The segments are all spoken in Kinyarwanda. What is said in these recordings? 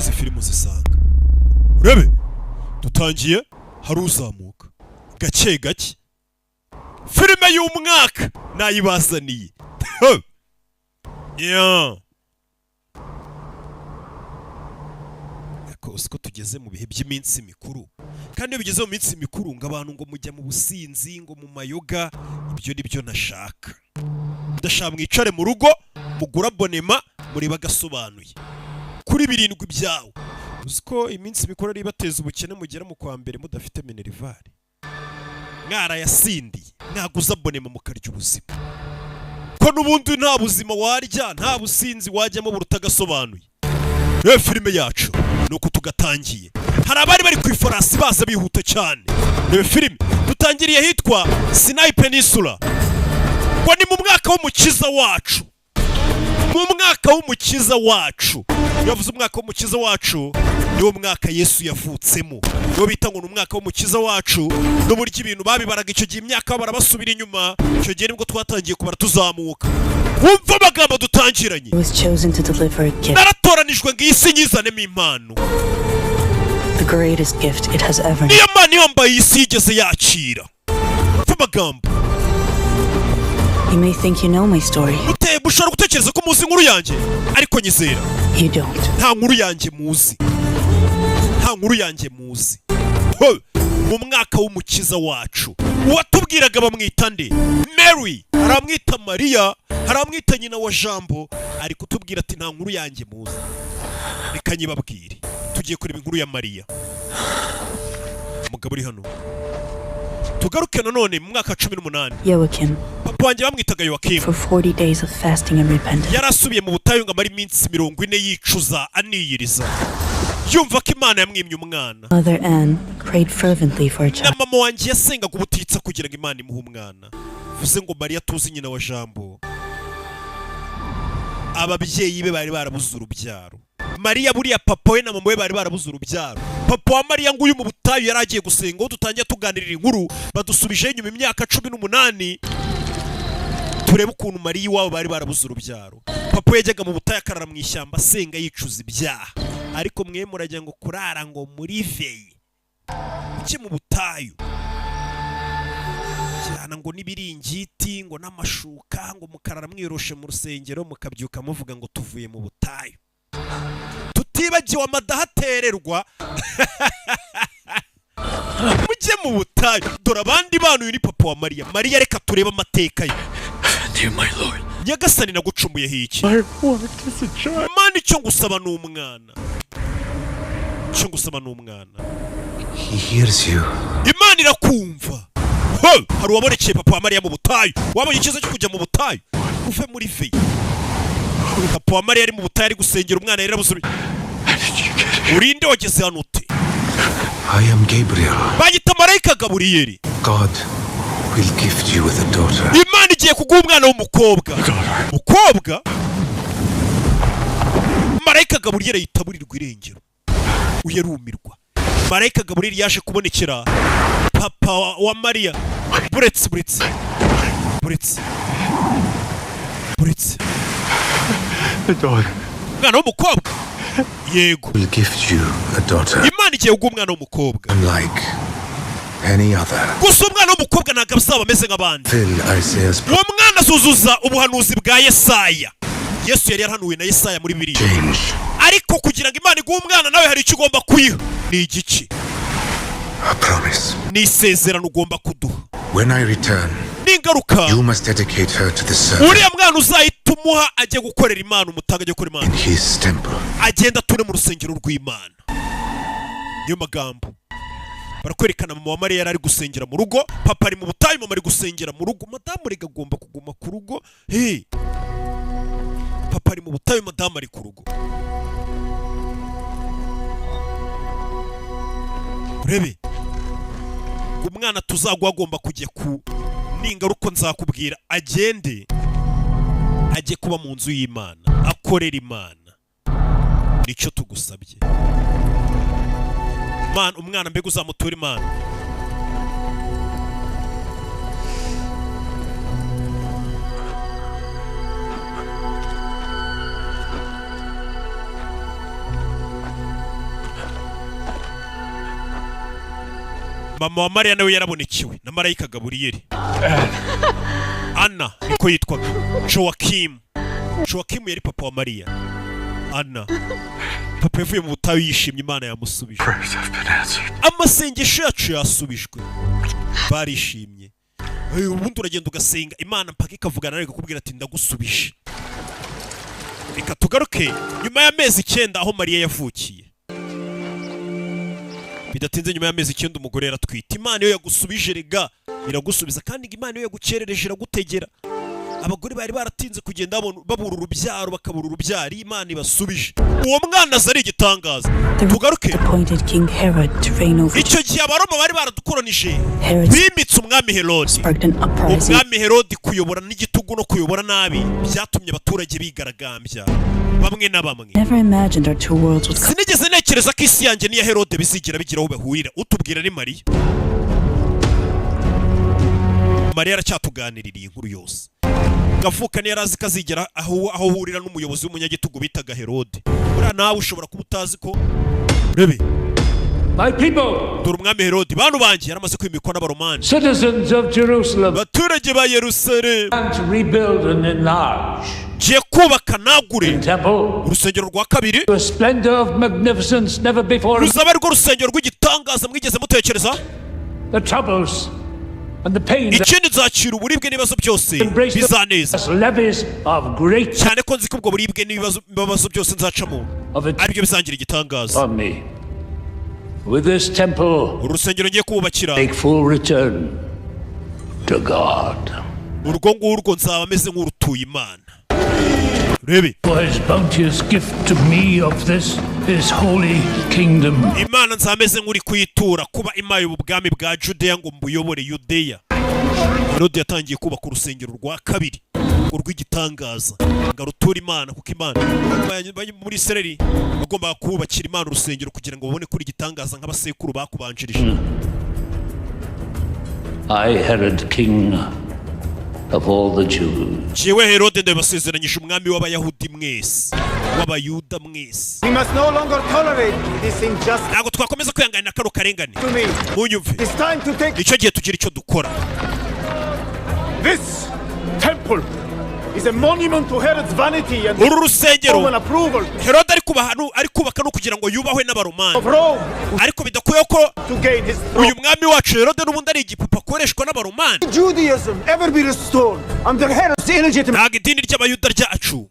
izi filime zisanga urebe dutangiye hari uzamuka gake gake filime y'umwaka nayibazaniye ko tugeze mu bihe by'iminsi mikuru kandi iyo bigeze mu minsi mikuru ngo abantu ngo mujya mu businzi ngo mu mayoga ibyo nibyo nashaka ndashaka mwicare mu rugo mugura abonema mureba agasobanuye kuri 7 byawo uziko iminsi mikuru ari bateza ubukene mugera mu kwa mbere mudafite minerivare mwara yasindi mwaguza abonema mukarya ubuzima ko nubundi nta buzima warya nta businzi wajyamo buruta agasobanuye filime yacu nuko tugatangiye hari abari bari kwifarasi baza bihuta cyane filime dutangiriye hitwa Sinai Peninsula ngo ni mu mwaka w'umukiza wacu yavuze umwaka w'umukiza wacu niwo mwaka Yesu yavutsemo niwo bita ngo n'umwaka w'umukiza wacu n'uburyo ibintu babibaraga icyo gihe imyaka barabasubira inyuma icyo gihe nibwo twatangiye kubara tuzamuka wumva amagambo dutangiranye naratoranijwe ngo isi nyizanemo impano niyo mpano yambaye isi yigeze yakira wumva amagambo ushobora gutekereza ko muzi inkuru yanjye ariko nyizera nta nkuru yanjye muzi mu mwaka w'umukiza wacu uwatubwiraga bamwita nde Mary haramwita Mariya haramwita nyina wa Jambo ari kutubwira ati nta nkuru yanjye muzi reka nyibabwire tugiye kureba inkuru ya Mariya umugabo uri hano tugaruke nanone mu mwaka 18 papa wanjye bamwitaga Yoakim yarasubiye mu butayu ngo amara iminsi 40 yicuza aniyiriza yumva ko Imana yamwimye umwana na mama wanjye yasengaga ubutitsa kugira ngo Imana imuhe umwana vuze ngo Mariya tuzi nyina wa Jambo ababyeyi be bari barabuze urubyaro Mariya buriya papa we na mama we bari barabuze urubyaro papa wa Mariya nguyu mu butayu yaragiye gusenga dutangiye tuganirira inkuru badusubije inyuma imyaka 18 turebe ukuntu Mariya iwabo bari barabuze urubyaro papa yajyaga mu butayu akarara mu ishyamba asenga yicuza ibyaha ariko mwe murajya ngo kurara ngo muri veye iki mu butayu cyana ngo nibiringiti ngo n'amashuka ngo mukarara mwiroshe mu rusengero mukabyuka muvuga ngo tuvuye mu butayu tutibagiwe amadahatererwa mujye mu butayu dore abandi bantu uyu ni papa wa Mariya reka turebe amateka ye nyagasani nagucumuyeho iki Imana icyo ngusaba n'umwana Imana irakumva hari uwabonekeye papa wa Mariya mu butayu wabonye icyiza cyo kujya mu butayu uve muri veye papa wa Mariya ari mu butayu ari gusengera umwana yari abusubije urinde wageze hano ute I am Gabriel. Bagita marayika Gaburiyeli. God will gift you with a daughter. Imana igiye kuguha umwana w'umukobwa. Mukobwa? Marayika Gaburiyeli yitaburirwa irengero. Uyerumirwa. Marayika Gaburiyeli yaje kubonekera papa wa Mariya. Buretse. The daughter. Umwana w'umukobwa. Yego. Will gift you a daughter. Imana igiye kuguha umwana w'umukobwa. Unlike any other. Gusa umwana w'umukobwa ntabwo azaba ameze nk'abandi. Uwo mwana azuzuza ubuhanuzi bwa Yesaya. Yesu yari yarahanuwe na Yesaya muri Bibiliya. Ariko kugira ngo Imana iguhe umwana nawe hari icyo ugomba kuyiha. Ni igiki? A promise. Ni isezerano ugomba kuduha. When I return, you must dedicate her to the service. Uriya mwana uzayitumuha ajye gukorera Imana umutanga ajye gukora Imana. In his temple. Agenda ature mu rusengero rw'Imana. Niyo magambo. Barakwerekana mama wa Mariya yari ari gusengera mu rugo, papa ari mu butayu, mama ari gusengera mu rugo, madamu rega agomba kuguma ku rugo. Papa ari mu butayu, madamu ari ku rugo. Urebe. Umwana tuzagwa agomba kujya ku ningaruko nzakubwira agende ajye kuba mu nzu y'Imana, akorera Imana. Nicyo tugusabye. Man, umwana mbega uzamutura Imana. mama wa Mariya nawe yarabonekewe na marayika Gaburiyeli. Anna niko yitwaga. Joakim yari papa wa Mariya. Anna papa yavuye mu butayu yishimye Imana yamusubije. Amasengesho yacu yasubijwe. Barishimye. Ubundi uragenda ugasenga Imana mpaka ikavugana nawe ikakubwira ati ndagusubije. Reka tugaruke nyuma y'amezi 9 aho Mariya yavukiye. Bidatinze nyuma y'amezi 9 umugore yaratwite. Imana yo yagusubije rega iragusubiza kandi Imana yo yagukerereje iragutegera. Abagore bari baratinze kugenda babura urubyaro bakabura urubyari Imana ibasubije. Uwo mwana azari igitangaza. Tugaruke. Icyo gihe abaroma bari baradukoronije. Bimitse umwami Herode. Umwami Herode kuyobora n'igitugu no kuyobora nabi byatumye abaturage bigaragambya. Bamwe na bamwe. Sinigeze nekereza ko isi yanjye niya Herode bizigira bigira aho bahurira. Utubwira ni Mariya. Mariya aracyatuganiririye inkuru yose. Gavuka ni yarazi kazigera aho hurira n'umuyobozi w'umunyagitugu bitaga Herode. Ura nawe ushobora kuba utazi ko rebe My people, dore umwami Herode bantu banjye yaramaze kwimikwa n'abaromani. Citizens of Jerusalem, baturage ba Yerusalemu, to rebuild and enlarge je kubaka nagure temple, urusengero rwa kabiri, a splendor of magnificence never before, ruzaba rwo rusengero rw'igitangaza mwigeze mutekereza. The troubles and the pains, ikindi nzakira uburibwe n'ibibazo byose bizaneza cyane ko nzi ko ubwo buribwe n'ibibazo byose nzacamo aribyo bizangira igitangaza. With this temple, urusengero ngiye kubakira, take full return to God. urwo ngurwo nzaba ameze nk'urutuye Imana. Rebe For his bounteous gift to me of this his holy kingdom. Imana nzameze nk'uri kuyitura kuba imaye ubwami bwa Judeya ngo mbuyobore Yudeya. Herode yatangiye kubaka urusengero rwa kabiri urw'igitangaza ngarutura Imana kuko Imana muri Isirayeli bagomba kubakira Imana urusengero kugira ngo babone kuri igitangaza nk'abasekuru bakubanjirije. I Herod king of all the Jews. Jewe Herode ndabasezeranyije umwami w'abayahudi mwese w'abayuda mwese. We must no longer tolerate this injustice. Ntabwo twakomeza kwihanganira karo karengane. Munyumve. It's time to take. Icyo gihe tugira icyo dukora. This temple is a monument to Herod's vanity and uru rusengero approval. Herode ari kubaka no kugira ngo yubahwe n'abaromani. Ariko bidakuye ko uyu mwami wacu Herode n'ubundi ari igipupa akoreshwa n'abaromani. Judaism ever be restored under Herod's illegitimate. Ntabwo idini ry'abayuda ryacu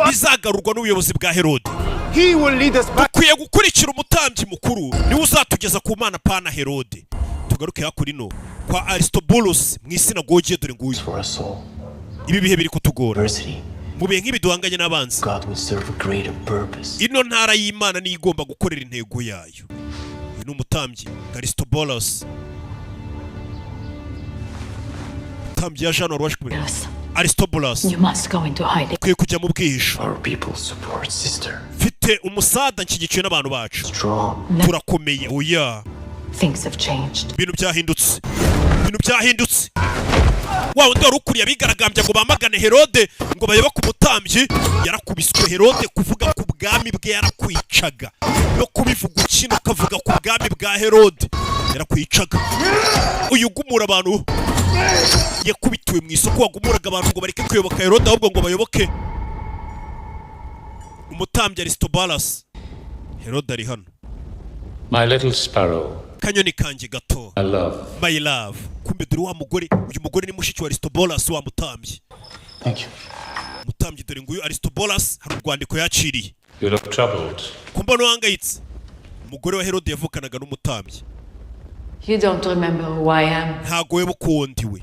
rizagarurwa n'ubuyobozi bwa Herode. He will lead us back. Dukwiye gukurikira umutambyi mukuru niwe uzatugeza ku Mana pana Herode. Tugaruke hakurino kwa Aristobulus mu isinagogi dore nguyu. Ibi bihe biri kutugora. Mu bihe nk'ibi duhanganye n'abanzi. Ino ntara y'Imana ni igomba gukorera intego yayo. Uyu ni umutambyi Aristobulus. Umutambyi ya Jean waje kubera. Aristobulus. You must go into hiding. Kwiye kujya mu bwihisho. Our people support sister. Fite umusada nshyigikiye n'abantu bacu. Turakomeye oya. Things have changed. Ibintu byahindutse. Wa undi wari ukuriye abigaragambya ngo bamagane Herode ngo bayoba ku mutambyi yarakubiswe. Herode kuvuga ku bwami bwe yarakwicaga no kubivuga ukino kavuga ku bwami bwa Herode yarakwicaga. Uyu gumura abantu yakubituwe mu isoko wagumuraga abantu ngo bareke kuyoboka Herode ahubwo ngo bayoboke umutambyi Aristobulus. Herode ari hano. My little sparrow. Kanyoni kanjye gato. My love. Kumbe dore wa mugore, uyu mugore ni mushiki wa Aristobulus wa mutambyi. Thank you. Mutambyi dore nguyu Aristobulus hari urwandiko yaciriye. You look troubled. Kumba no hangayitse. Umugore wa Herode yavukanaga n'umutambyi. You don't remember who I am. Ntago we bukondiwe.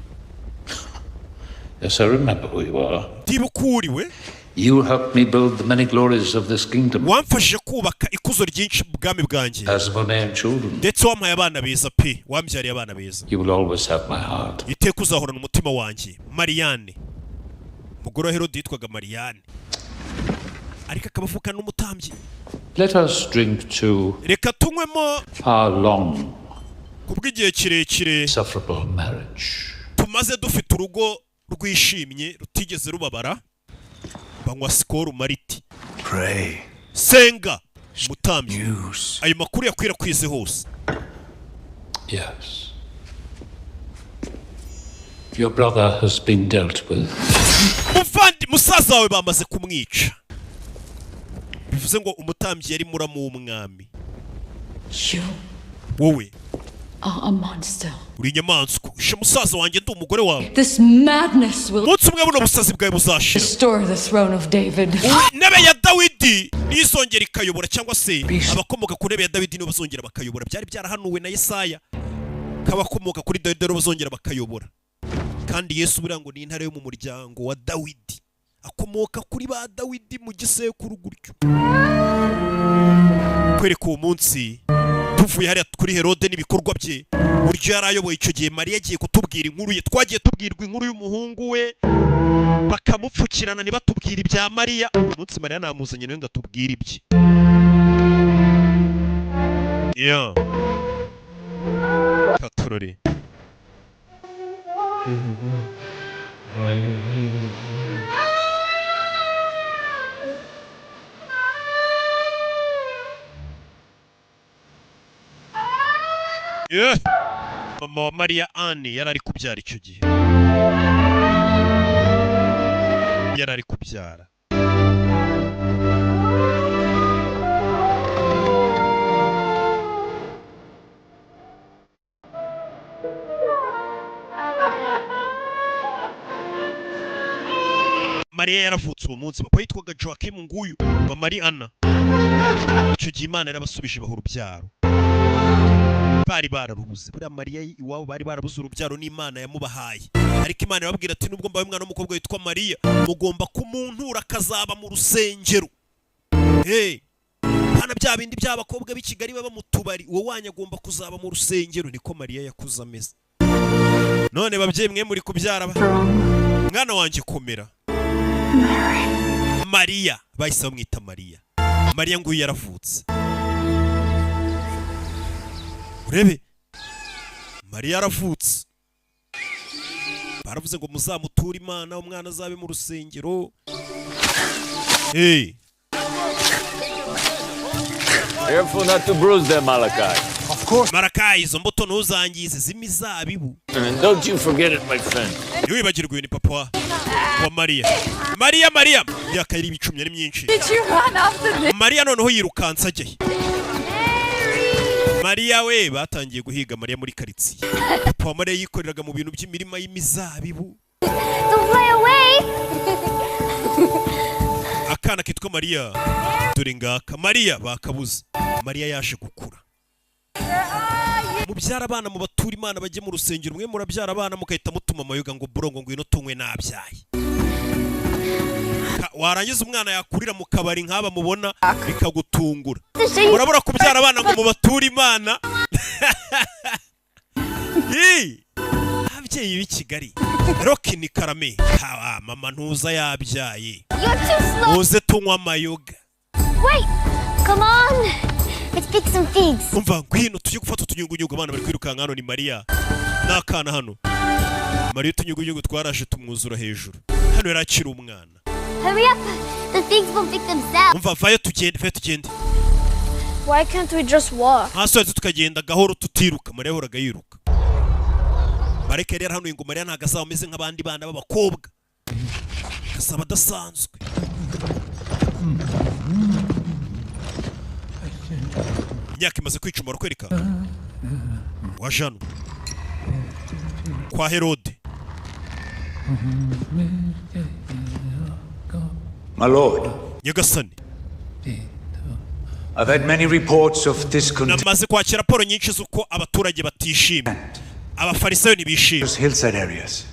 Yes, I remember who you are. Ndibukuriwe. You helped me build the many glories of this kingdom. Wamfashije kubaka ikuzo ryinshi bwami bwanjye. As for name children. Ndetse wampaye abana beza pe, wambyariye abana beza. You will always have my heart. Iteka uzahorana umutima wanjye. Marianne. Umugore wa Herode yitwaga Marianne. Ariko akabavukana n'umutambyi. Let us drink to reka tunywemo our long kubw'igihe kirekire sufferable marriage. Tumaze dufite urugo rwishimye rutigeze rubabara. Banywa Skol Mariti. Pray. Senga mutambyi. Ayo makuru yakwirakwize hose. Yes. Your brother has been dealt with. Musaza wawe bamaze kumwica. Bivuze ngo umutambyi yari muramu w'umwami. You Wowe are a monster. uri inyamaswa. Ishe musaza wanjye ndi umugore wawe. This madness will Umunsi umwe buno busazi bwawe buzashira. restore the throne of David. Intebe ya Dawidi nizongera ikayobora, cyangwa se abakomoka ku ntebe ya Dawidi nibo bazongera bakayobora. Byari byarahanuwe na Yesaya kabakomoka kuri Dawidi nibo bazongera bakayobora. Kandi Yesu birango ni intare yo mu muryango wa Dawidi, akomoka kuri ba Dawidi mu gisekuru gutyo. Kwereka uwo munsi tuvuye hariya kuri Herode n'ibikorwa bye, buryo yarayoboye icyo gihe. Mariya agiye kutubwira inkuru ye. Twagiye tubwirwa inkuru y'umuhungu we bakamupfukirana ntibatubwira ibya Mariya. Uyu munsi Mariya namuzanye nawe ngo atubwire ibye. Katurore mama wa Mariya Anne yari ari kubyara icyo gihe. Yari ari kubyara. Mariya yaravutse uwo munsi. Papa yitwaga Joachim nguyu ba Marie Anna. Icyo gihe Imana yarabasubije baha urubyaro. Bari bararubuze. Buriya Mariya iwabo bari barabuze urubyaro n'Imana yamubahaye. Ariko Imana irababwira ati nubwo mbaye umwana w'umukobwa witwa Mariya, mugomba kumuntura akazaba mu rusengero. Hana bya bindi by'abakobwa b'i Kigali baba mu tubari, uwo wanya agomba kuzaba mu rusengero. Niko Mariya yakuze ameze. None babyeyi mwe muri kubyara mwana wanjye komera. Mariya bahise bamwita Mariya. Mariya nguyu yaravutse. Urebe Mariya yaravutse. Baravuze ngo muzamuture Imana, umwana azabe mu rusengero. Careful not to bruise them, Malachi. Of course. Malachi, izo mbuto ntuzangize z'imizabibu. And don't you forget it, my friend. Ntiwibagirwe ni papa wa Mariya. Mariya myaka yari ibicumye ari myinshi. Did you run after me? Mariya noneho yirukansa ajye. Mariya we batangiye guhiga Mariya muri karitsiye. Papa wa Mariya yikoreraga mu bintu by'imirima y'imizabibu. Don't fly away. Akana kitwa Mariya dore ngaka. Mariya bakabuze. Mariya yaje gukura. Mubyara abana mu batura Imana bajye mu rusengero. Mwe murabyara abana mukahita mutuma amayoga ngo burongo ngwino tunywe nabyaye. Warangiza umwana yakurira mu kabari nk'aba mubona bikagutungura. Urabura kubyara abana ngo mu batura Imana. Ababyeyi b'i Kigali Rocky ni Karame. Mama ntuza yabyaye. Muze tunywa amayoga. Wait, come on. Let's pick some figs. Umva ngwino tujye gufata utunyugunyugu. Abana bari kwirukanka hano ni Mariya n'akana hano. Mariya utunyugunyugu twarashe tumwuzura hejuru. Hano yarakira umwana. Hurry up. The figs won't pick themselves. Umva vayo tugende. Why can't we just walk? Hasohotse tukagenda gahoro tutiruka. Mariya yahoraga yiruka. Bareke rero hano ngo Mariya ntago azaba ameze nk'abandi bana b'abakobwa. Gasaba adasanzwe. Imyaka imaze kwicuma rukwereka. Wajano kwa Herode. My lord, Nyagasani, I've had many reports of discontent namaze kwakira raporo nyinshi z'uko abaturage batishimye. Abafarisayo ntibishimye. in hillside areas.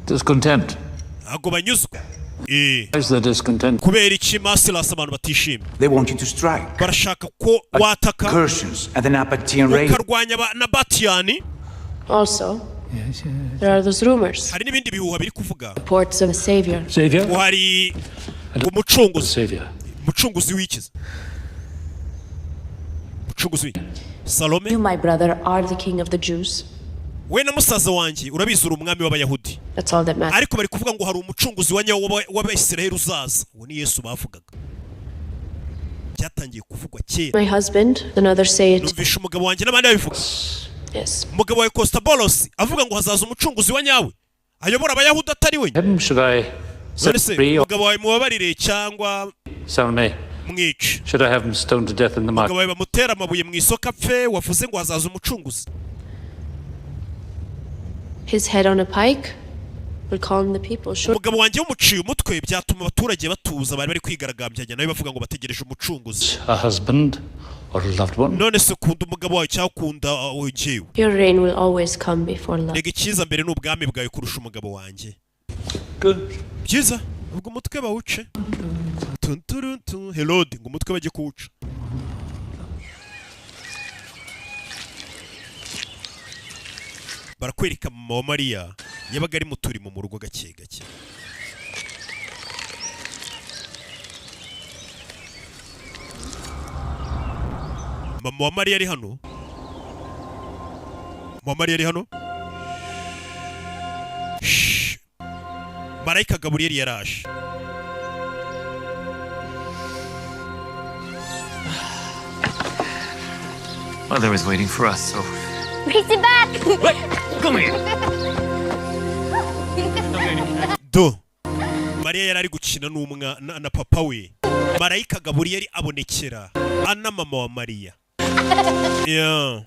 Discontent. Ntago banyuzwe. Why is there discontent? Kubera iki Masilas abantu batishimye? They want you to strike. Barashaka ko wataka Incursions at the Nabatean raid. ukarwanya Nabatiyani. Also, there are those rumors. Hari n'ibindi bihuha biri kuvuga. Reports of a savior. Savior? Hari umucunguzi. Savior. Umucunguzi w'ikiza. Umucunguzi w'iki? Salome. You, my brother, are the king of the Jews. We na musaza wanjye urabizi uri umwami w'Abayahudi. That's all that matters. Ariko bari kuvuga ngo hari umucunguzi wa nyawo w'Abisiraheli uzaza. Uwo ni Yesu bavugaga. Byatangiye kuvugwa kera. My husband and others say it. Numvisha umugabo wanjye n'abandi babivuga. Yes. umugabo wawe Kostabolos avuga ngo hazaza umucunguzi wa nyawe ayobora abayahudi atari we. Should I set None se free or umugabo wawe mubabarire cyangwa sell me? mwice? Should I have him stoned to death in the umugabo market? wawe bamutera amabuye mu isoko apfe, wavuze ngo hazaza umucunguzi. His head on a pike will calm the people. Sure. umugabo wanjye w'umuciye umutwe byatuma abaturage batuza, bari bari kwigaragambya nawe bavuga ngo bategereje umucunguzi. A husband or a loved one? None se ukunda umugabo wawe cyangwa ukunda njyewe? Your reign will always come before love. Rega icyiza mbere ni ubwami bwawe kurusha umugabo wanjye. Good. Byiza ubwo umutwe bawuce. Herode ngo umutwe bajye kuwuca. barakwereka mama wa Mariya yabaga ari mu turimo mu rugo gake gake. mama wa Mariya ari hano. mama wa Mariya ari hano. Marayika Gaburiyeli yaraje. Mother is waiting for us, so... Race it back! Come here! Do Mariya yari ari gukina na papa we. Marayika Gaburiyeli abonekera Ana mama wa Mariya. Yeah.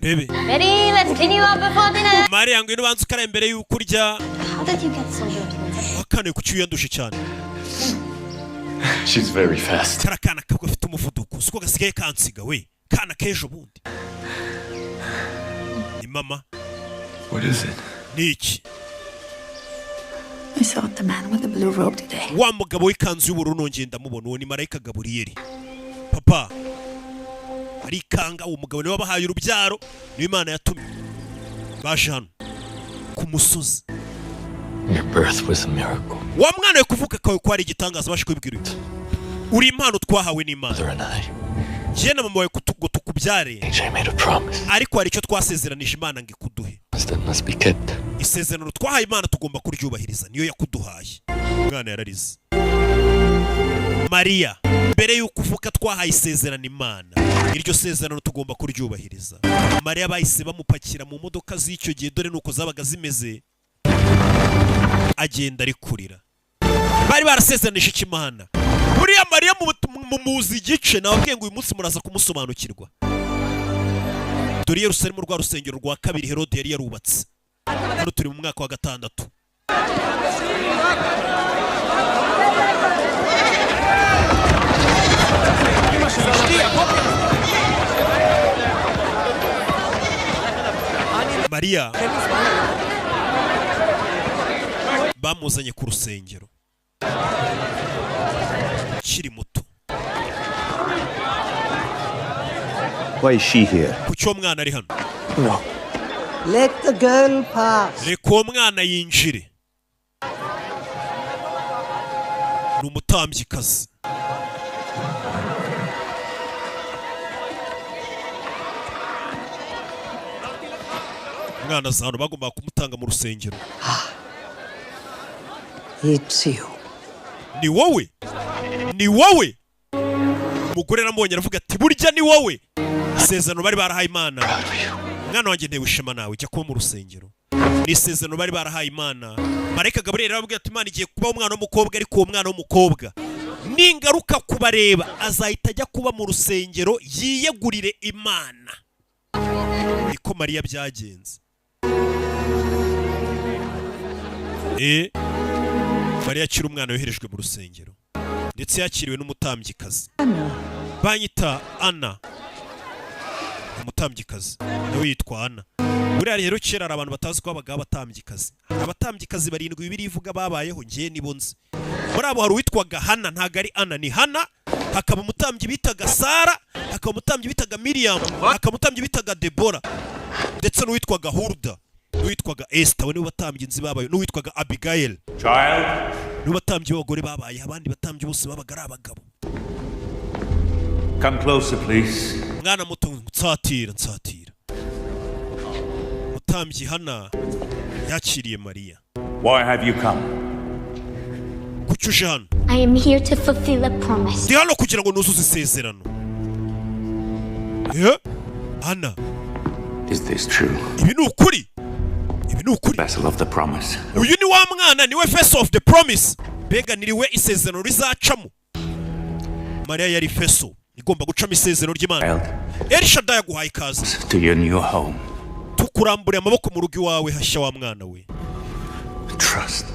Rebe. Ready? Let's clean you up before dinner. Mariya ngo inubanza ukara imbere y'uko urya. How did you get so good? Wakane ku cyuyandushe cyane. She's very fast. Karakana kabwo afite umuvuduko. Siko gasigaye kansiga we. Kana kejo bundi. Ni mama. What is it? Niki. I saw the man with the blue robe today. Wa mugabo w'ikanzu y'ubururu nongeye ndamubona, uwo ni Marayika Gaburiyeli. Papa. Arikanga uwo mugabo niwe wabahaye urubyaro, niwe Imana yatumye. Baje hano ku musozi. Your birth was a miracle. Wa mwana we kuvuka kwawe kwari igitangaza bashe kubibwira uti. Uri impano twahawe n'Imana. Mother and I. Je na mama wawe tukubyare. I made a promise. Ariko hari icyo twasezeranije Imana ngo ikuduhe. That must be kept. Isezerano twahaye Imana tugomba kuryubahiriza, niyo yakuduhaye. Mwana yararize. Mariya, mbere y'uko uvuka twahaye isezerano Imana. Iryo sezerano tugomba kuryubahiriza. Mariya bahise bamupakira mu modoka z'icyo gihe, dore nuko zabaga zimeze. Agenda ari kurira. Bari barasezeranije Imana. Buriya Mariya mu muzi igice nababwiye ngo uyu munsi muraza kumusobanukirwa. Dore Yerusalemu rwa rusengero rwa kabiri Herode yari yarubatse. Hano turi mu mwaka wa 6. Mariya bamuzanye ku rusengero kiri muto. Why is she here? Kucyo mwana ari hano? No. Let the girl pass. Reka uwo mwana yinjire. Ni umutambyikazi. Mwana zano bagomba kumutanga mu rusengero. It's you. Ni wowe? Ni wowe? Umugore namubonye aravuga ati burya ni wowe. Isezerano bari barahaye Imana. Mwana wanjye ntewe ishema nawe jya kuba mu rusengero. Ni isezerano bari barahaye Imana. Marayika Gaburiyeli arababwira ati Imana igiye kuba umwana w'umukobwa, ariko uwo mwana w'umukobwa ningaruka kubareba azahita ajya kuba mu rusengero yiyegurire Imana. Niko Mariya byagenze. Mariya akiri umwana yoherejwe mu rusengero, ndetse yakiriwe n'umutambyikazi. Banyita Ana. Umutambyikazi nawe yitwa Ana. Buriya rero kera hari abantu batazi ko abagabo batambyikazi. Abatambyikazi 7 Bibiliya ivuga babayeho, ngiye nibo nzi. Muri abo hari uwitwaga Hana, ntago ari Ana, ni Hana. Hakaba umutambyi bitaga Sara, hakaba umutambyi bitaga Miriam, hakaba umutambyi bitaga Debora, ndetse n'uwitwaga Hulda, n'uwitwaga Esther, we niwe batambyi nzi babaye, n'uwitwaga Abigail. Child. Niwe batambyi b'abagore babaye, abandi batambyi bose babaga ari abagabo. Come closer, please. Mwana muto nsatira. Mutambyi Hana yakiriye Mariya. Why have you come? Kucyuje hano? I am here to fulfill a promise. Ndi hano kugira ngo nuzuze isezerano. Ana, Is this true? ibi ni ukuri? Ibi ni ukuri? Vessel of the promise. Uyu ni wa mwana, niwe vessel of the promise. Mbega niriwe isezerano rizacamo. Mariya yari vessel igomba gucamo isezerano ry'Imana. El Shaddai yaguhaye ikaze To your new home. tukurambure amaboko mu rugo iwawe hashya wa mwana we. Trust.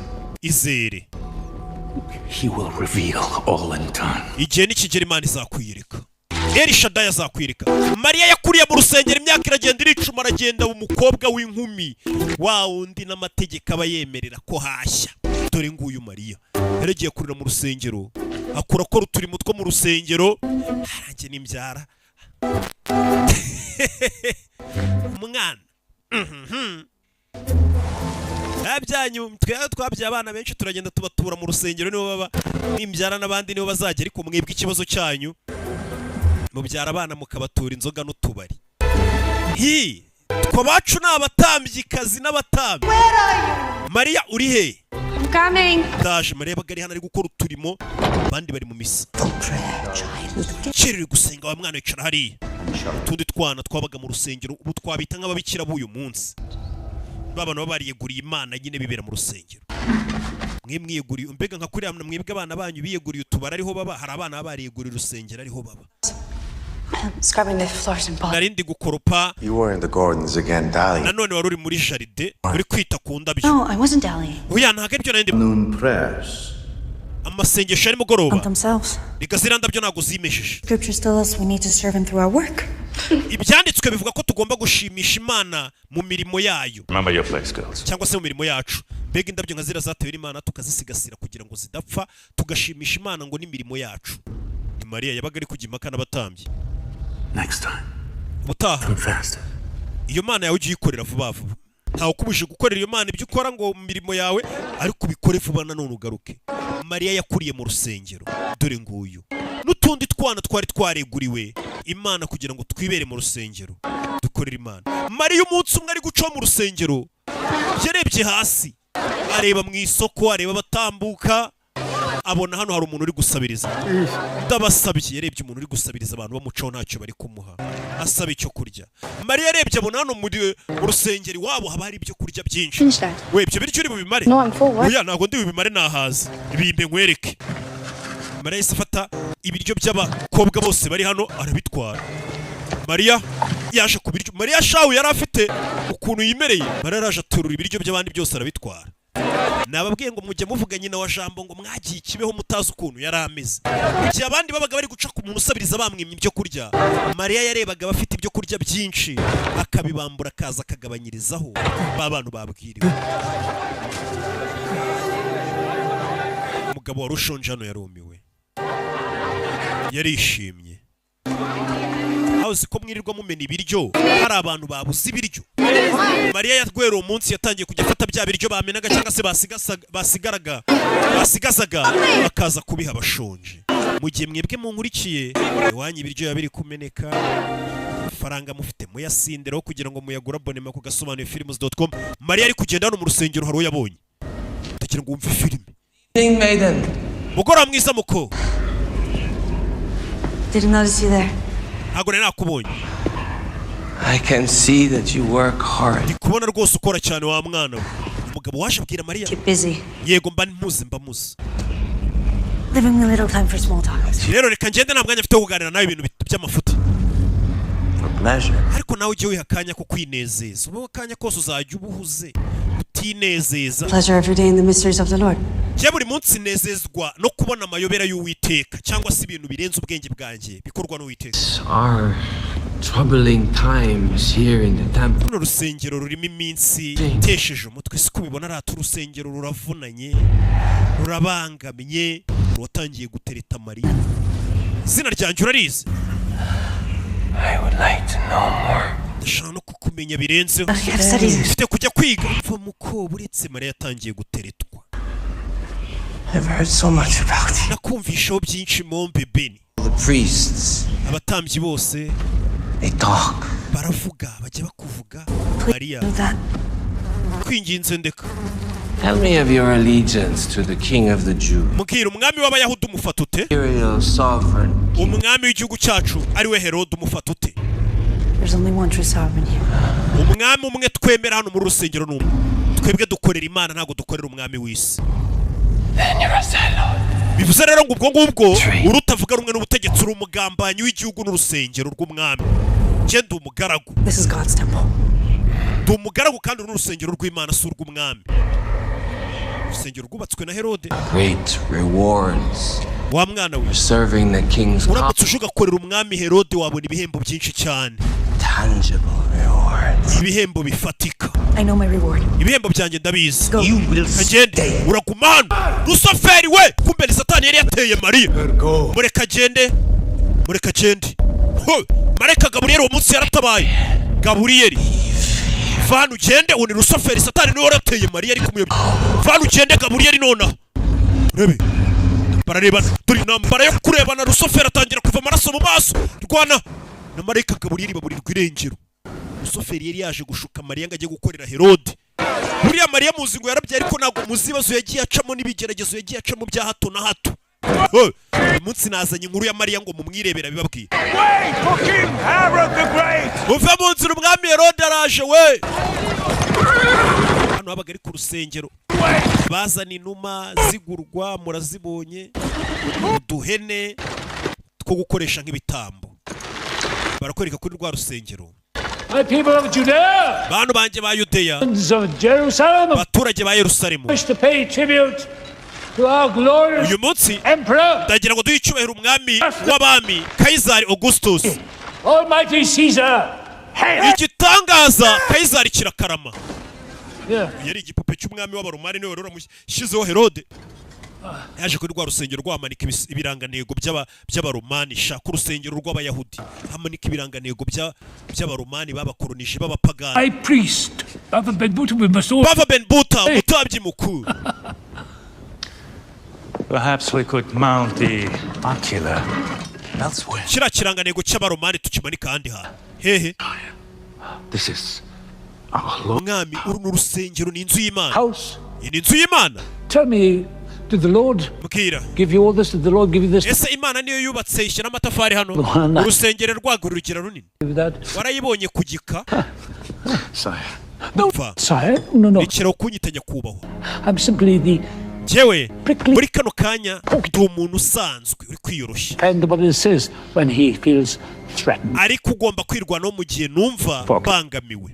Izere. He will reveal all in time. Igihe nikigera Imana izakwiyereka. El Shaddai azakwirika. Mariya yakuriye mu rusengero imyaka iragenda iricuma, aragenda umukobwa w'inkumi wa undi n'amategeko aba yemerera ko hashya. Dore nguyu Mariya yaragiye kurira mu rusengero, akora ko uturimo two mu rusengero, harange n'imbyara umwana. Abyanyu twabyaye abana benshi turagenda tubatura mu rusengero, nibo baba n'imbyara n'abandi nibo bazajya, ariko mwebwe ikibazo cyanyu mubyara abana mukabatura inzoga n'utubari. Twa bacu ni abatambyikazi n'abatambi. Mariya uri he? I'm coming. Ndaje. Mariya bagari hano ari gukora uturimo, abandi bari mu misa. Kiriri gusenga wa mwana wicara hariya. Utundi twana twabaga mu rusengero ubu twabita nk'ababikira b'uyu munsi. Babana baba bariyeguriye Imana nyine bibera mu rusengero. Mwe mwiyeguriye, mbega nka kuri mwebwe abana banyu biyeguriye utubara ariho baba, hari abana baba bariyeguriye urusengero ariho baba. Scrubbing the floors and Narindi gukoropa. You were in the gardens again, darling. Nanone wari uri muri jaride uri kwita ku ndabyo. No, I wasn't dallying. Oya ntago aribyo narindi. Noon prayers. Amasengesho ari mugoroba. Themselves. Bigazira ndabyo nago zimesheje. Scriptures tell us we need to serve him through our work. Ibyanditswe bivuga ko tugomba gushimisha Imana mu mirimo yayo. Remember your place, girls. Cyangwa se mu mirimo yacu. Mbega indabyo nkazira zatewe n'Imana tukazisigasira kugira ngo zidapfa, tugashimisha Imana ngo n'imirimo yacu. Mariya yabaga ari kujya impaka n'abatambyi. Next time. Mutaha. Come faster. Iyo Mana yawe ugiyikorera vuba vuba. Ntawe ukubije gukorera iyo Mana ibyo ukora ngo mu mirimo yawe, ariko ubikore vuba nanone ugaruke. Mariya yakuriye mu rusengero. Dore nguyu. N'utundi twana twari twareguriwe Imana kugira ngo twibere mu rusengero. Dukorera Imana. Mariya umunsi umwe ari guca mu rusengero, yarebye hasi, areba mu isoko, areba abatambuka, abona hano hari umuntu uri gusabiriza. Ndabasabye, yarebye umuntu uri gusabiriza, abantu bamucaho ntacyo bari kumuha, asaba icyo kurya. Mariya yarebye abona hano mu rusengero wabo haba hari ibyo kurya byinshi. We ibyo biryo uri bubimare? No, I'm full. What? Oya ntago ndi bubimare, nahaze. Ibimbe nkwereke. Mariya isafata ibiryo by'abakobwa bose bari hano arabitwara. Mariya yaje ku biryo. Mariya shawu yari afite ukuntu yimereye. Mariya araje aturura ibiryo by'abandi byose arabitwara. Nababwiye ngo mujye muvuga nyina wa jambo ngo mwagiye kibeho mutazi ukuntu yari ameze. Igihe abandi babaga bari guca ku muntu usabiriza bamwimye ibyo kurya, Mariya yarebaga bafite ibyo kurya byinshi akabibambura akaza akagabanyirizaho ba bantu babwiriwe. Umugabo wari ushonje hano yarumiwe, yarishimye. Hawuzi ko mwirirwa mumena ibiryo, hari abantu babuze ibiryo. Mariya yatwera umunsi yatangiye kujya afata bya biryo bamenaga cyangwa se basigazaga bakaza kubiha abashonje. Mu gihe mwebwe munkurikiye, iwanyu ibiryo yabiri kumeneka, faranga mufite muyasindiraho kugira ngo muyagura abonema ku agasobanuye-films.com. Mariya ari kugenda hano mu rusengero, hari uyabonye ndagira ngo wumve filime. Mugora mwiza muko. Didn't notice you there. Ntago nari nakubonye. I can see that you work hard. Ndikubona rwose ukora cyane wa mwana we. Umugabo waje abwira Mariya. Keep busy. Yego mba muzi. Leaving a little time for small talk. Rero reka ngende nta mwanya mfite wo kuganira nawe ibintu by'amafuta. For pleasure. Ariko nawe ujye wiha akanya ko kwinezeza. Ubu akanya kose uzajya ubuhuze utinezeza. Pleasure every day in the mysteries of the Lord. Je buri munsi nezezwa no kubona amayobera y'Uwiteka cyangwa se ibintu birenze ubwenge bwanjye bikorwa n'Uwiteka. Are troubling times here in the temple. Runo rusengero rurimo iminsi itesheje umutwe, siko ubibona ari urusengero ruravunanye, rurabangamye, rutangiye gutereta Mariya. Izina ryanjye urarize? I would like to know more. Ndashaka no kukumenya birenzeho. Ufite kujya kwiga. Mva muko buretse Mariya yatangiye guteretwa. I've heard so much about you. Nakumvishaho byinshi mombe Beni. The priests, Abatambyi bose they talk. baravuga, bajya bakuvuga. Mariya kwinginze ndeka. Tell me of your allegiance to the King of the Jews. Mukira umwami w'Abayahudi umufatute. Imperial sovereign. Umwami w'igihugu cyacu ari we Herode umufatute. There's only one true sovereign here. umwami umwe twemera hano muri rusengero n'umwe. Twebwe dukorera Imana ntago dukorera umwami w'isi. Bivuze rero ngo ubwo ngubwo urutavuga rumwe n'ubutegetsi uri umugambanyi w'igihugu n'urusengero rw'umwami. Je ndi umugaragu. This is God's temple. Ndi umugaragu kandi n'urusengero rw'Imana si urw'umwami. Urusengero rwubatswe na Herode. Great rewards. Wa mwana we. Serving the king's uramutse uje ugakorera umwami Herode wabona ibihembo byinshi cyane. tangible rewards. Ibihembo bifatika. I know my reward. Ibihembo byanjye ndabizi. You will Kagende uragumana. Rusoferi we kumbe ni Satani yari yateye Mariya. Mureka agende. Mureka agende. Mareka Gaburiyeli uwo munsi yaratabaye. Gaburiyeli. Vanu ugende uwo ni Rusoferi Satani niwe warateye Mariya ari kumuyobya. Vanu ugende Gaburiyeli nona. Rebe. Bararebana. Turi nambara yo kurebana Rusoferi atangira kuva amaraso mu maso. Rwana. Na Mareka Gaburiyeli baburirwa irengero. Rusoferi yari yaje gushuka Mariya ngo ajye gukorera Herode. Buriya Mariya muzi ngo yarabyaye ariko ntabwo muzi ibibazo yagiye acamo n'ibigeragezo yagiye acamo bya hato na hato. Uyu munsi nazanye inkuru ya Mariya ngo mumwirebera bibabwiye. Uve mu nzira umwami Herode araje we. Hano habaga ari ku rusengero. Bazana inuma zigurwa murazibonye. Uduhene two gukoresha nk'ibitambo. Barakwereka kuri rwa rusengero. My people of Judea, Bantu banje ba Yudeya, of Jerusalem, baturage ba Yerusalemu. wish to pay tribute to our glorious Uyu munsi Emperor, ndagira ngo duhe icyubahiro umwami w'abami Kaisari Augustus. Almighty Caesar. Hail! Igitangaza Kaisari kirakarama. Yeah. Yari igipupe cy'umwami w'abaromani niwe rero mushyizeho Herode. Yaje kuri rwa rusengero rwamanika ibirangantego by'abaromani shaka urusengero rw'abayahudi hamanika ibirangantego by'abaromani babakolonije b'abapagani. High priest Bava Ben Buta, we must all Bava Ben Buta mutabyi mukuru. Perhaps we could mount the ocular elsewhere. Kira kirangantego cy'abaromani tukimanika handi ha. Hehe. This is our Lord. Mwami uru n'urusengero ni inzu y'Imana. house. Ni inzu y'Imana. Tell me, did the Lord Mukira. give you all this? Did the Lord give you this? Ese Imana niyo yubatse ishyira amatafari hano. Rwanda. Urusengero rwagura urugero runini. Give that? Warayibonye ku gika. Sire. No, Va. sire. No. Ikira kunyitanya kubahwa. I'm simply the Jewe Prickly. muri kano kanya ndi umuntu usanzwe uri kwiyoroshya. and what it says when he feels threatened. Ariko ugomba kwirwanaho mu gihe numva bangamiwe.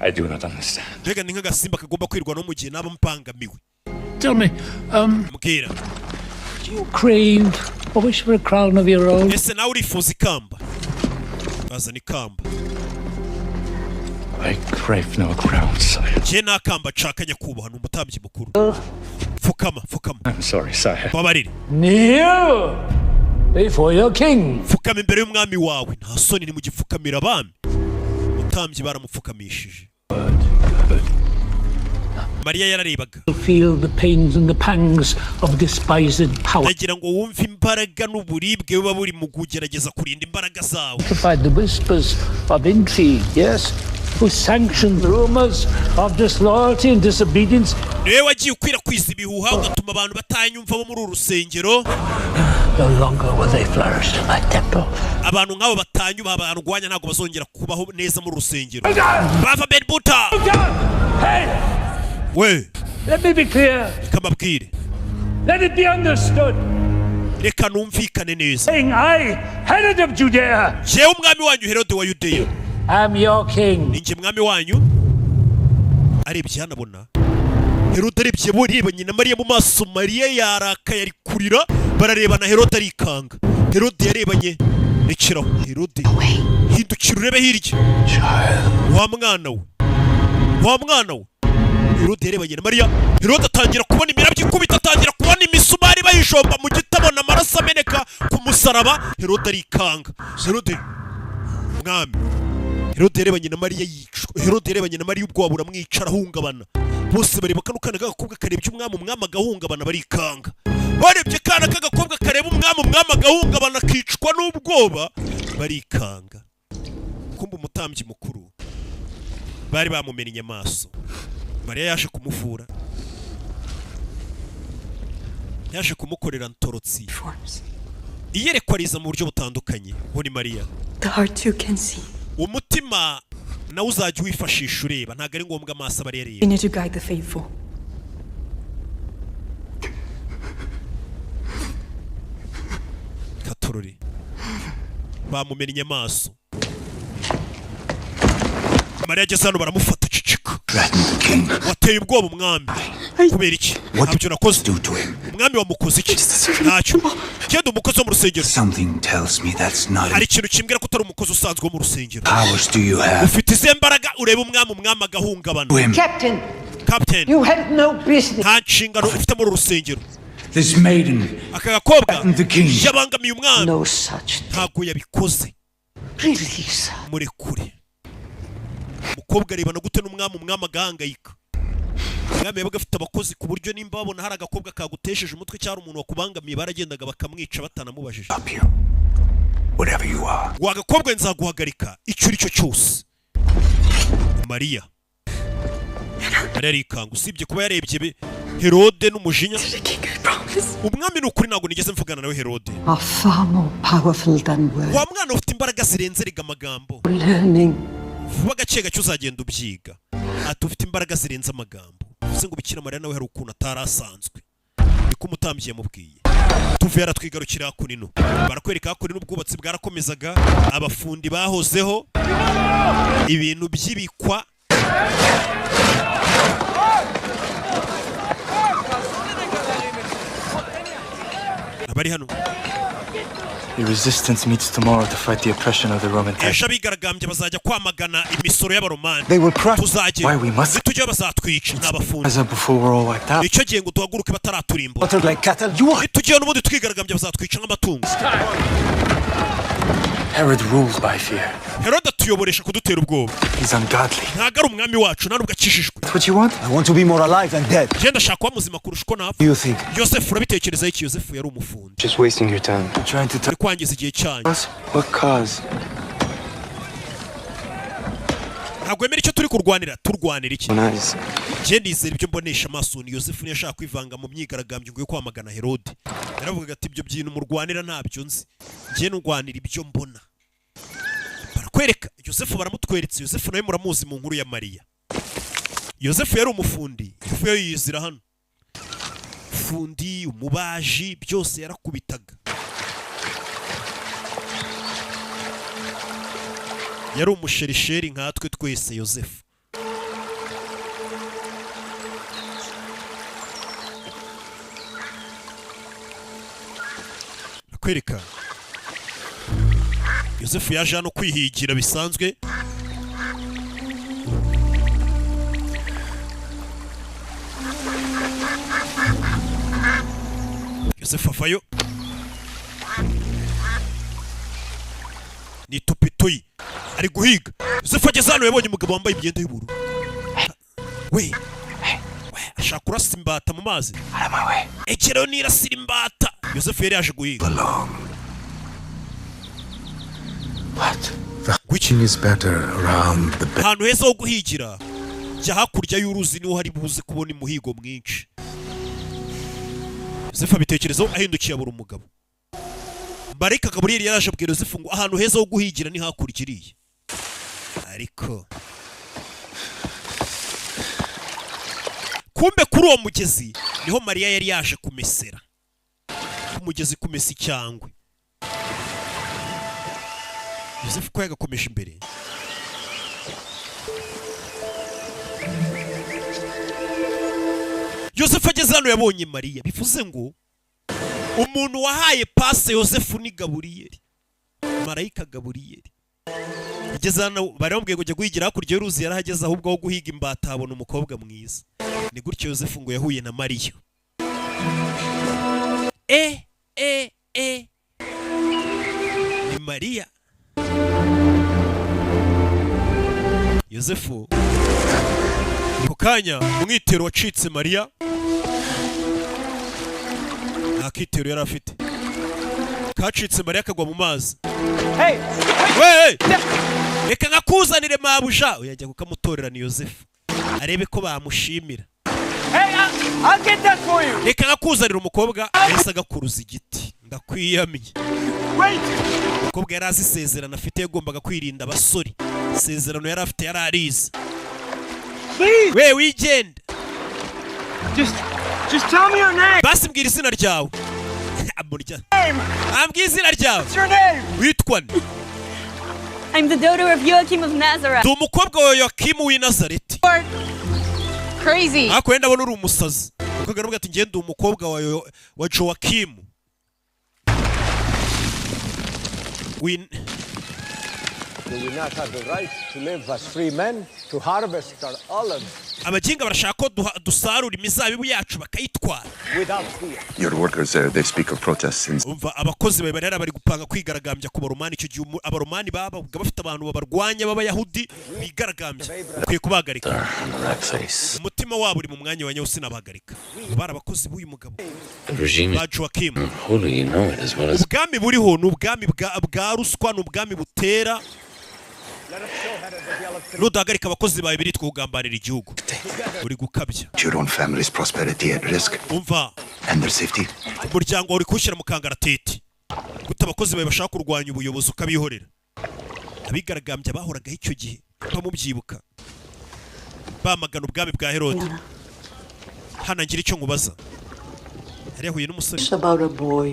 I do not understand. Mbega ni nk'agasimba kagomba kwirwanaho mu gihe naba mbangamiwe. Tell me, Mbwira. do you crave or wish for a crown of your own? Ese nawe urifuza ikamba? Bazana ikamba. I crave no crown, sire. Je nta kamba nshaka nyakubahwa ni umutambyi mukuru. Fukama. I'm sorry, sire. Babarire. Kneel before your king. Fukama imbere y'umwami wawe. Nta soni nimugipfukamira abami. Umutambyi baramupfukamishije. Mariya yararebaga. Feel the pains and the pangs of despised power. Ndagira ngo wumve imbaraga n'uburibwe buba buri mu kugerageza kurinda imbaraga zawe. The whispers of intrigue, yes, who sanctioned the rumors of disloyalty and disobedience. Niwe wagiye ukwirakwiza ibihuha ugatuma abantu batanyumva bo muri uru rusengero. No longer will they flourish in my temple. Abantu nk'abo batanyuba barwanya ntabwo bazongera kubaho neza muri rusengero. Bava Ben Buta. Hey, We. let me be clear. Kamabwire. Let it be understood. Reka numvikane neza. Saying I, Herod of Judea, Jewe umwami wanyu Herode wa Yudeya. am your king. Ninjye mwami wanyu. Arebye hanabona. Herode arebye borebanye na Mariya mu maso. Mariya yaraka yari kurira. Bararebana Herode arikanga. Herode yarebanye nekiraho. Herode hindukira urebe hirya. Wa mwana we. Wa mwana we. Herode yarebanye na Mariya. Herode atangira kubona imirabyo ikubita, atangira kubona imisumari bayishomba mu gitabona amaraso ameneka ku musaraba. Herode arikanga. Herode mwami. Herode yarebanye na Mariya yicwa. Herode yarebanye na Mariya ubwoba buramwicara ahungabana. Bose bareba kano kana k'agakobwa karebye umwami agahungabana barikanga. Barebye kana k'agakobwa kareba umwami agahungabana akicwa n'ubwoba barikanga. Kumba umutambyi mukuru bari bamumennye amaso. Mariya yaje kumuvura. Yaje kumukorera ntorotsi. Iyerekwa riza mu buryo butandukanye. Ho ni Mariya. The heart too can see. umutima nawe uzajya wifashisha ureba, ntabwo ari ngombwa amaso aba areba. You need to guide the faithful. Katorori bamumennye amaso. Mariya ageze hano baramufata cicika. Wateye ubwoba umwami kubera iki? Ntabyo nakoze. Umwami wamukoze iki? Ntacyo. Genda umukozi wo mu rusengero. Hari ikintu kimbwira ko utari umukozi usanzwe wo mu rusengero. Ufite izihe mbaraga ureba umwami agahungabana? Captain, You had no business. nta nshingano ufite muri rusengero. This maiden. Aka gakobwa yabangamiye umwami. No such thing. Ntabwo yabikoze. Release her. Murekure. Umukobwa arebana gute n'umwami agahangayika. Umwami yabaga afite abakozi ku buryo nimba babona hari agakobwa kagutesheje umutwe cyangwa umuntu wakubangamiye baragendaga bakamwica batanamubajije. Whatever you are. Wa gakobwa nzaguhagarika icyo uri cyo cyose. Mariya arikanga usibye kuba yarebye Herode n'umujinya. Umwami ni ukuri ntabwo nigeze mvugana nawe Herode. Are far more powerful than words. Wa mwana ufite imbaraga zirenze riga amagambo. Learning. Vuba gake gake uzagenda ubyiga. Ati ufite imbaraga zirenze amagambo. Uvuze ngo Bikira Mariya nawe hari ukuntu atarasanzwe. Niko umutambyi yamubwiye. Tuve yaratwigarukira kunino. Barakwereka kunino ubwubatsi bwarakomezaga, abafundi bahozeho, ibintu by'ibikwa. Abari hano. The resistance meets tomorrow to fight the oppression of the Roman Empire. Ejo abigaragambye bazajya kwamagana imisoro y'abaromani. They will crush. Tuzajye. Why we must. Nitujye bazatwica n'abafundi. As before we're all wiped out. Icyo gihe ngo duhaguruke bataraturimbo. Like cattle. You are. Nitujye n'ubundi twigaragambye bazatwica nk'amatungo. Herod rules by fear. Herod atuyoboresha kudutera ubwoba. He's ungodly. Ntabwo ari umwami wacu, nta nubwo akijijwe. What you want? I want to be more alive than dead. Genda shaka kuba muzima kurusha uko napfa. You think? Yosefu urabitekerezaho iki? Yosefu yari umufundi. Just wasting your time. You're trying to Uri kwangiza igihe cyanyu. What cause? Ntabwo wemera icyo turi kurwanira, turwanira iki? Nice. Njye nizera ibyo mbonesha amaso. Ni Yosefu niyo ashaka kwivanga mu myigaragambyo yo kwamagana Herode. Yaravugaga ati ibyo byintu murwanira ntabyo nzi. Njye nurwanira ibyo mbona. Barakwereka Yosefu baramutweretse. Yosefu nawe muramuzi mu nkuru ya Mariya. Yosefu yari umufundi. Yosefu yizira hano. Fundi, umubaji, byose yarakubitaga. Yari umusherisheri nkatwe twese Yosefu. Bakwereka Yosefu yaje hano kwihigira bisanzwe. Yosefu avayo. Ni tupitoyi ari guhiga. Yosefu ageze hano yabonye umugabo wambaye imyenda y'ubururu. We ashaka kurasa imbata mu mazi. Ekero nirasira imbata. Yosefu yari yaje guhiga. What? The witching is better around the bend. Ahantu heza ho guhigira. Jya hakurya y'uruzi niho hari buze kubona imuhigo mwinshi. Yosefu abitekerezaho ahindukiye abura umugabo. Marayika Gaburiyeli yaraje abwira Yosefu ngo ahantu heza ho guhigira ni hakurya iriye. Ariko kumbe kuri uwo mugezi niho Mariya yari yaje kumesera. Umugezi kumesa icyangwe. Yosefu ko yagakomeje imbere. Yosefu ageze hano yabonye Mariya. Bivuze ngo umuntu wahaye pase Yosefu ni Gaburiyeli. Marayika Gaburiyeli. Ageze hano baramubwiye ngo jya guhigira hakurya y'uruzi, yarahageze ahubwo aho guhiga imbata abona umukobwa mwiza. Ni gutyo Yosefu ngo yahuye na Mariya. Ni Mariya. Yosefu ako kanya umwitero wacitse Mariya. Nta kitero yari afite. Kacitse Mariya akagwa mu mazi. Hey! We! Reka nkakuzanire mabuja. Uyajya kukamutorera ni Yosefu. Arebe ko bamushimira. Hey, I'll get that for you. Reka nkakuzanire umukobwa yahise agakuruza igiti. Ndakwiyamye. umukobwa yari azi isezerano afite, yagombaga kwirinda abasore. Isezerano yari afite yari arize. We wigenda. Just tell me your name. Basi mbwira izina ryawe. Ambwira izina ryawe. What's your name? Witwa nde? I'm the daughter of Joachim of Nazareth. Ndi umukobwa wa Yoakimu w'i Nazareti. Crazy. Ako wenda abona uri umusazi. Ukagaruka ati ngende umukobwa wa Joakimu. Do we not have the right to live as free men, to harvest our olives? Abaginga barashaka ko dusarura imizabibu yacu bakayitwara. Without fear. Your workers, they speak of protests in... Umva abakozi bawe bari gupanga kwigaragambya ku baromani. Icyo gihe abaromani babaga bafite abantu babarwanya b'abayahudi bigaragambya. Ukwiye kubahagarika. Umutima wabo uri mu mwanya wa Nyawusi nabahagarika. Bari abakozi b'uyu mugabo. Ba Joakim. Ubwami buriho ni ubwami bwa ruswa, ni ubwami butera. Nudahagarika abakozi bawe biritwa kugambanira igihugu. Uri gukabya. Your own family's prosperity at risk. Umva. And their safety. Umuryango uri kushyira mu kangaratete. Guta abakozi bawe bashaka kurwanya ubuyobozi ukabihorera. Abigaragambya bahoragaho icyo gihe. Bamubyibuka. Bamagana ubwami bwa Herode. Hana ngira icyo nkubaza. Yahuye n'umusore.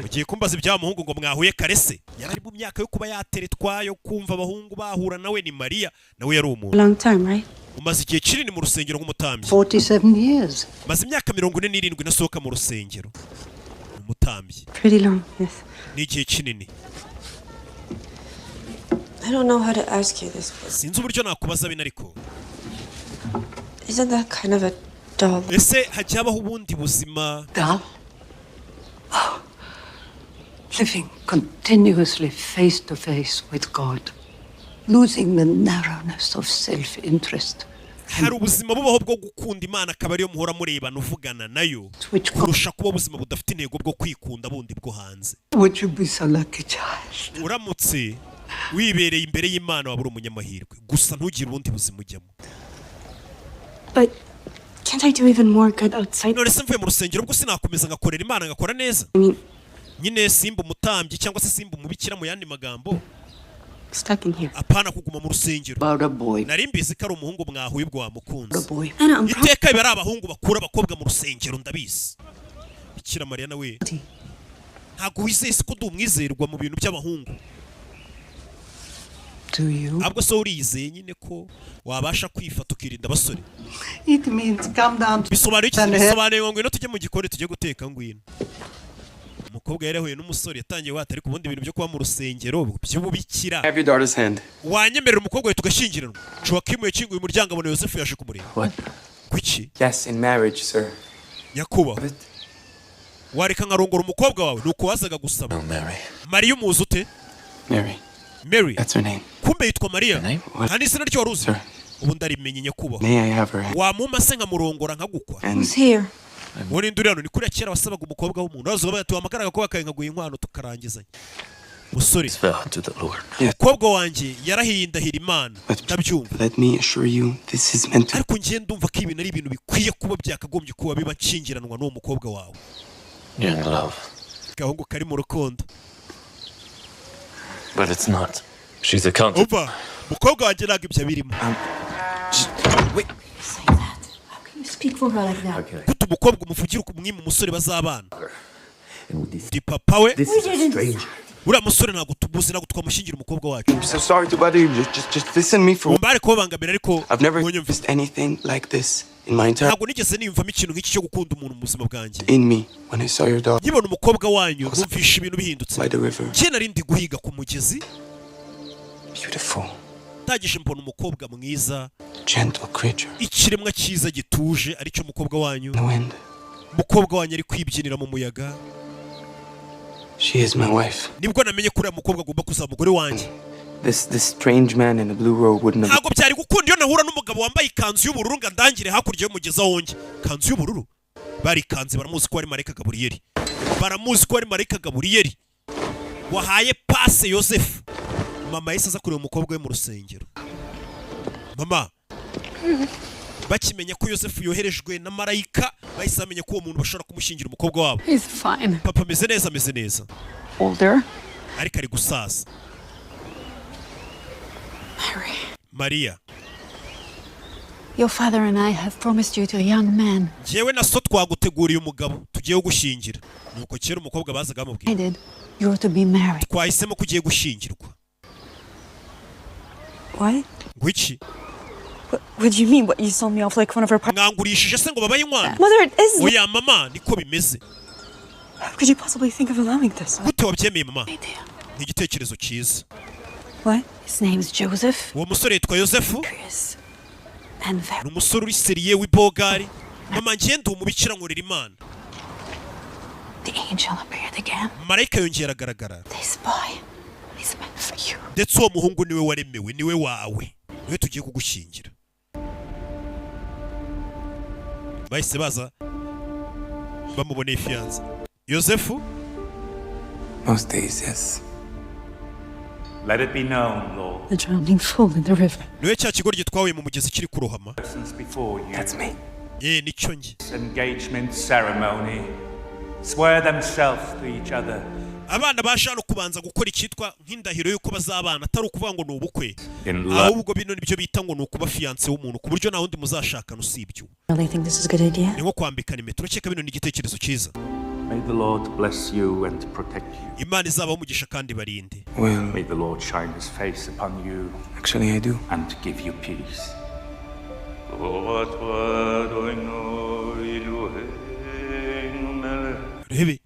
Ugiye kumbaza ibyamuhungu ngo mwahuye karese. Yari mu myaka yo kuba yateretwa, yo kumva abahungu bahura nawe ni Maria, nawe yari umuntu. Long time, right? Umaze igihe kinini mu rusengero nk'umutambyi. 47 years. Maze imyaka 47 nasohoka mu rusengero. Umutambyi. Pretty long, yes. Ni igihe kinini. I don't know how to ask you this. Sinzi uburyo nakubaza bino ariko. Isn't that kind of a dull? Ese hajyabaho ubundi buzima? Dull? Oh. Living continuously face to face with God, losing the narrowness of self-interest. Hari ubuzima bubaho bwo gukunda Imana akaba ariyo muhora murebana uvugana nayo, kurusha kuba ubuzima budafite intego bwo kwikunda bundi bwo hanze. Would you be so lucky, child? Uramutse wibereye imbere y'Imana wabura umunyamahirwe, gusa ntugire ubundi buzima ujyamo. But can't I do even more good outside? None se mvuye mu rusengero ubwo sinakomeza ngakorera Imana ngakora neza? Nyine simba umutambyi cyangwa se simba umubikira mu yandi magambo. Stuck in here. Apana kuguma mu rusengero. About a boy. Nari mbizi ko ari umuhungu mwahuye bwo wamukunze. I'm Iteka biba ari abahungu bakura abakobwa mu rusengero ndabizi. Bikira Maria nawe. Ntago wizeye ko dumwizerwa mu bintu by'abahungu. Do you? Abwo so uriyizeye nyine ko wabasha kwifata ukirinda abasore. It means come down to... Bisobanuye ngo ngwino tujye mu gikoni tujye guteka ngwino. Umukobwa yarahuye n'umusore yatangiye watari kubundi ibintu byo kuba mu rusengero by'ububikira. Have your daughter's hand. Wanyemerera umukobwa we tugashyingiranwa. Joakim yakinguye umuryango abona Yosefu yaje kumureba. What? Kuki? Yes, in marriage, sir. Nyakubahwa. Wareka nkarongora umukobwa wawe nuko wazaga gusaba. No, Mary. Maria umuzi ute? Mary. That's her name. Kumbe yitwa Maria. Kandi izina ryo waruzi. Sir. Ubu ndarimenye nyakubahwa. May I have her hand? Wamuma se nkamurongora nkagukwa. Who's here? Wone nduri hano ni kuri kera wasabaga umukobwa w'umuntu. Bazo bati wamakaraga ko bakayengaguye inkwano tukarangizanya. Musore. Umukobwa wanjye yarahiye indahira Imana. Ndabyumva. Let me assure you, this is meant to... Ariko ngiye ndumva ko ibintu ari ibintu bikwiye kuba byakagombye kuba biba nshingiranwa n'uwo mukobwa wawe. Young love. Gahungu kari mu rukundo. But it's not. She's a countess. Umva, mukobwa wanjye ntabwo ibyo birimo. Wait. Say that. How can you speak for her like that? Kuko umukobwa umuvugira umwima umusore bazabana. Ndi papa we. Uriya musore ntabwo tubuzi ntabwo twamushingira umukobwa wacu. I'm so sorry to bother you. Just listen me for... Umbare kubangamira ariko I've never faced anything like this in my entire... Ntabwo nigeze niyumvamo ikintu nk'iki cyo gukunda umuntu mu buzima bwanjye. In me, when I saw your daughter... Nkibona umukobwa wanyu numvisha ibintu bihindutse. By the river. Njye nari ndi guhiga ku mugezi. Beautiful. Ndagije mbona umukobwa mwiza. Gentle creature. Ikiremwa cyiza gituje aricyo umukobwa wanyu. The wind. Umukobwa wanyu ari kwibyinira mu muyaga. She is my wife. Nibwo namenye ko uriya mukobwa agomba kuzaba umugore wanjye. This strange man in the blue robe wouldn't have... Ntabwo byari gukunda iyo nahura n'umugabo wambaye ikanzu y'ubururu ngo andangire hakurya y'umugezi wonge. Kanzu y'ubururu. Barikanze baramuzi ko ari Marayika Gaburiyeli. Baramuzi ko ari Marayika Gaburiyeli. Wahaye pase Yosefu. Mama yese aza kureba umukobwa we mu rusengero. Mama. Bakimenya ko Yosefu yoherejwe na Marayika, bahise bamenya ko uwo muntu bashobora kumushingira umukobwa wabo. He's fine. Papa ameze neza. Older. ariko ari gusaza. Maria, your father and I have promised you to a young man. Jewe na so twaguteguriye umugabo tugiye gushingira. Nuko kera umukobwa bazaga amubwira. You are to be married. Twahisemo ko ugiye gushingirwa. What? Ngwiki? What do you mean? What, you sold me off like one of our Mwangurishije se ngo babaye inkwano? Mother, it is. Oya mama, niko bimeze. How could you possibly think of allowing this? Gute wabyemeye mama? Ni igitekerezo cyiza. What? His name is Joseph. Uwo musore yitwa Yosefu. And very. Ni umusore uri seriye w'ibogari. Mama ngende umubikira nkorera Imana. The angel appeared again. Marayika yongera agaragara. This boy is meant for you. Ndetse uwo muhungu niwe waremewe, niwe wawe. Niwe tugiye kugushingira. Bahise baza bamuboneye fiyanza. Yosefu? Most days, yes. Let it be known, Lord. The drowning fool in the river. Niwe cya kigoryi twahuye mu mugezi kiri kurohama. That's me. Nicyo njye. Engagement ceremony. Swear themselves to each other. Abana bashano kubanza gukora icyitwa nk'indahiro yuko bazabana atari ukuvuga ngo ni ubukwe. In Ahubwo bino nibyo bita ngo ni ukuba fiance w'umuntu ku buryo nta wundi muzashakana usibyo. Really think this is a good idea? Ni nko kwambikana impeta. Urakeka bino ni igitekerezo cyiza. May the Lord bless you and protect you. Imana izabaho umugisha kandi barinde. Well, May the Lord shine his face upon you. actually I do. And give you peace. Rebe.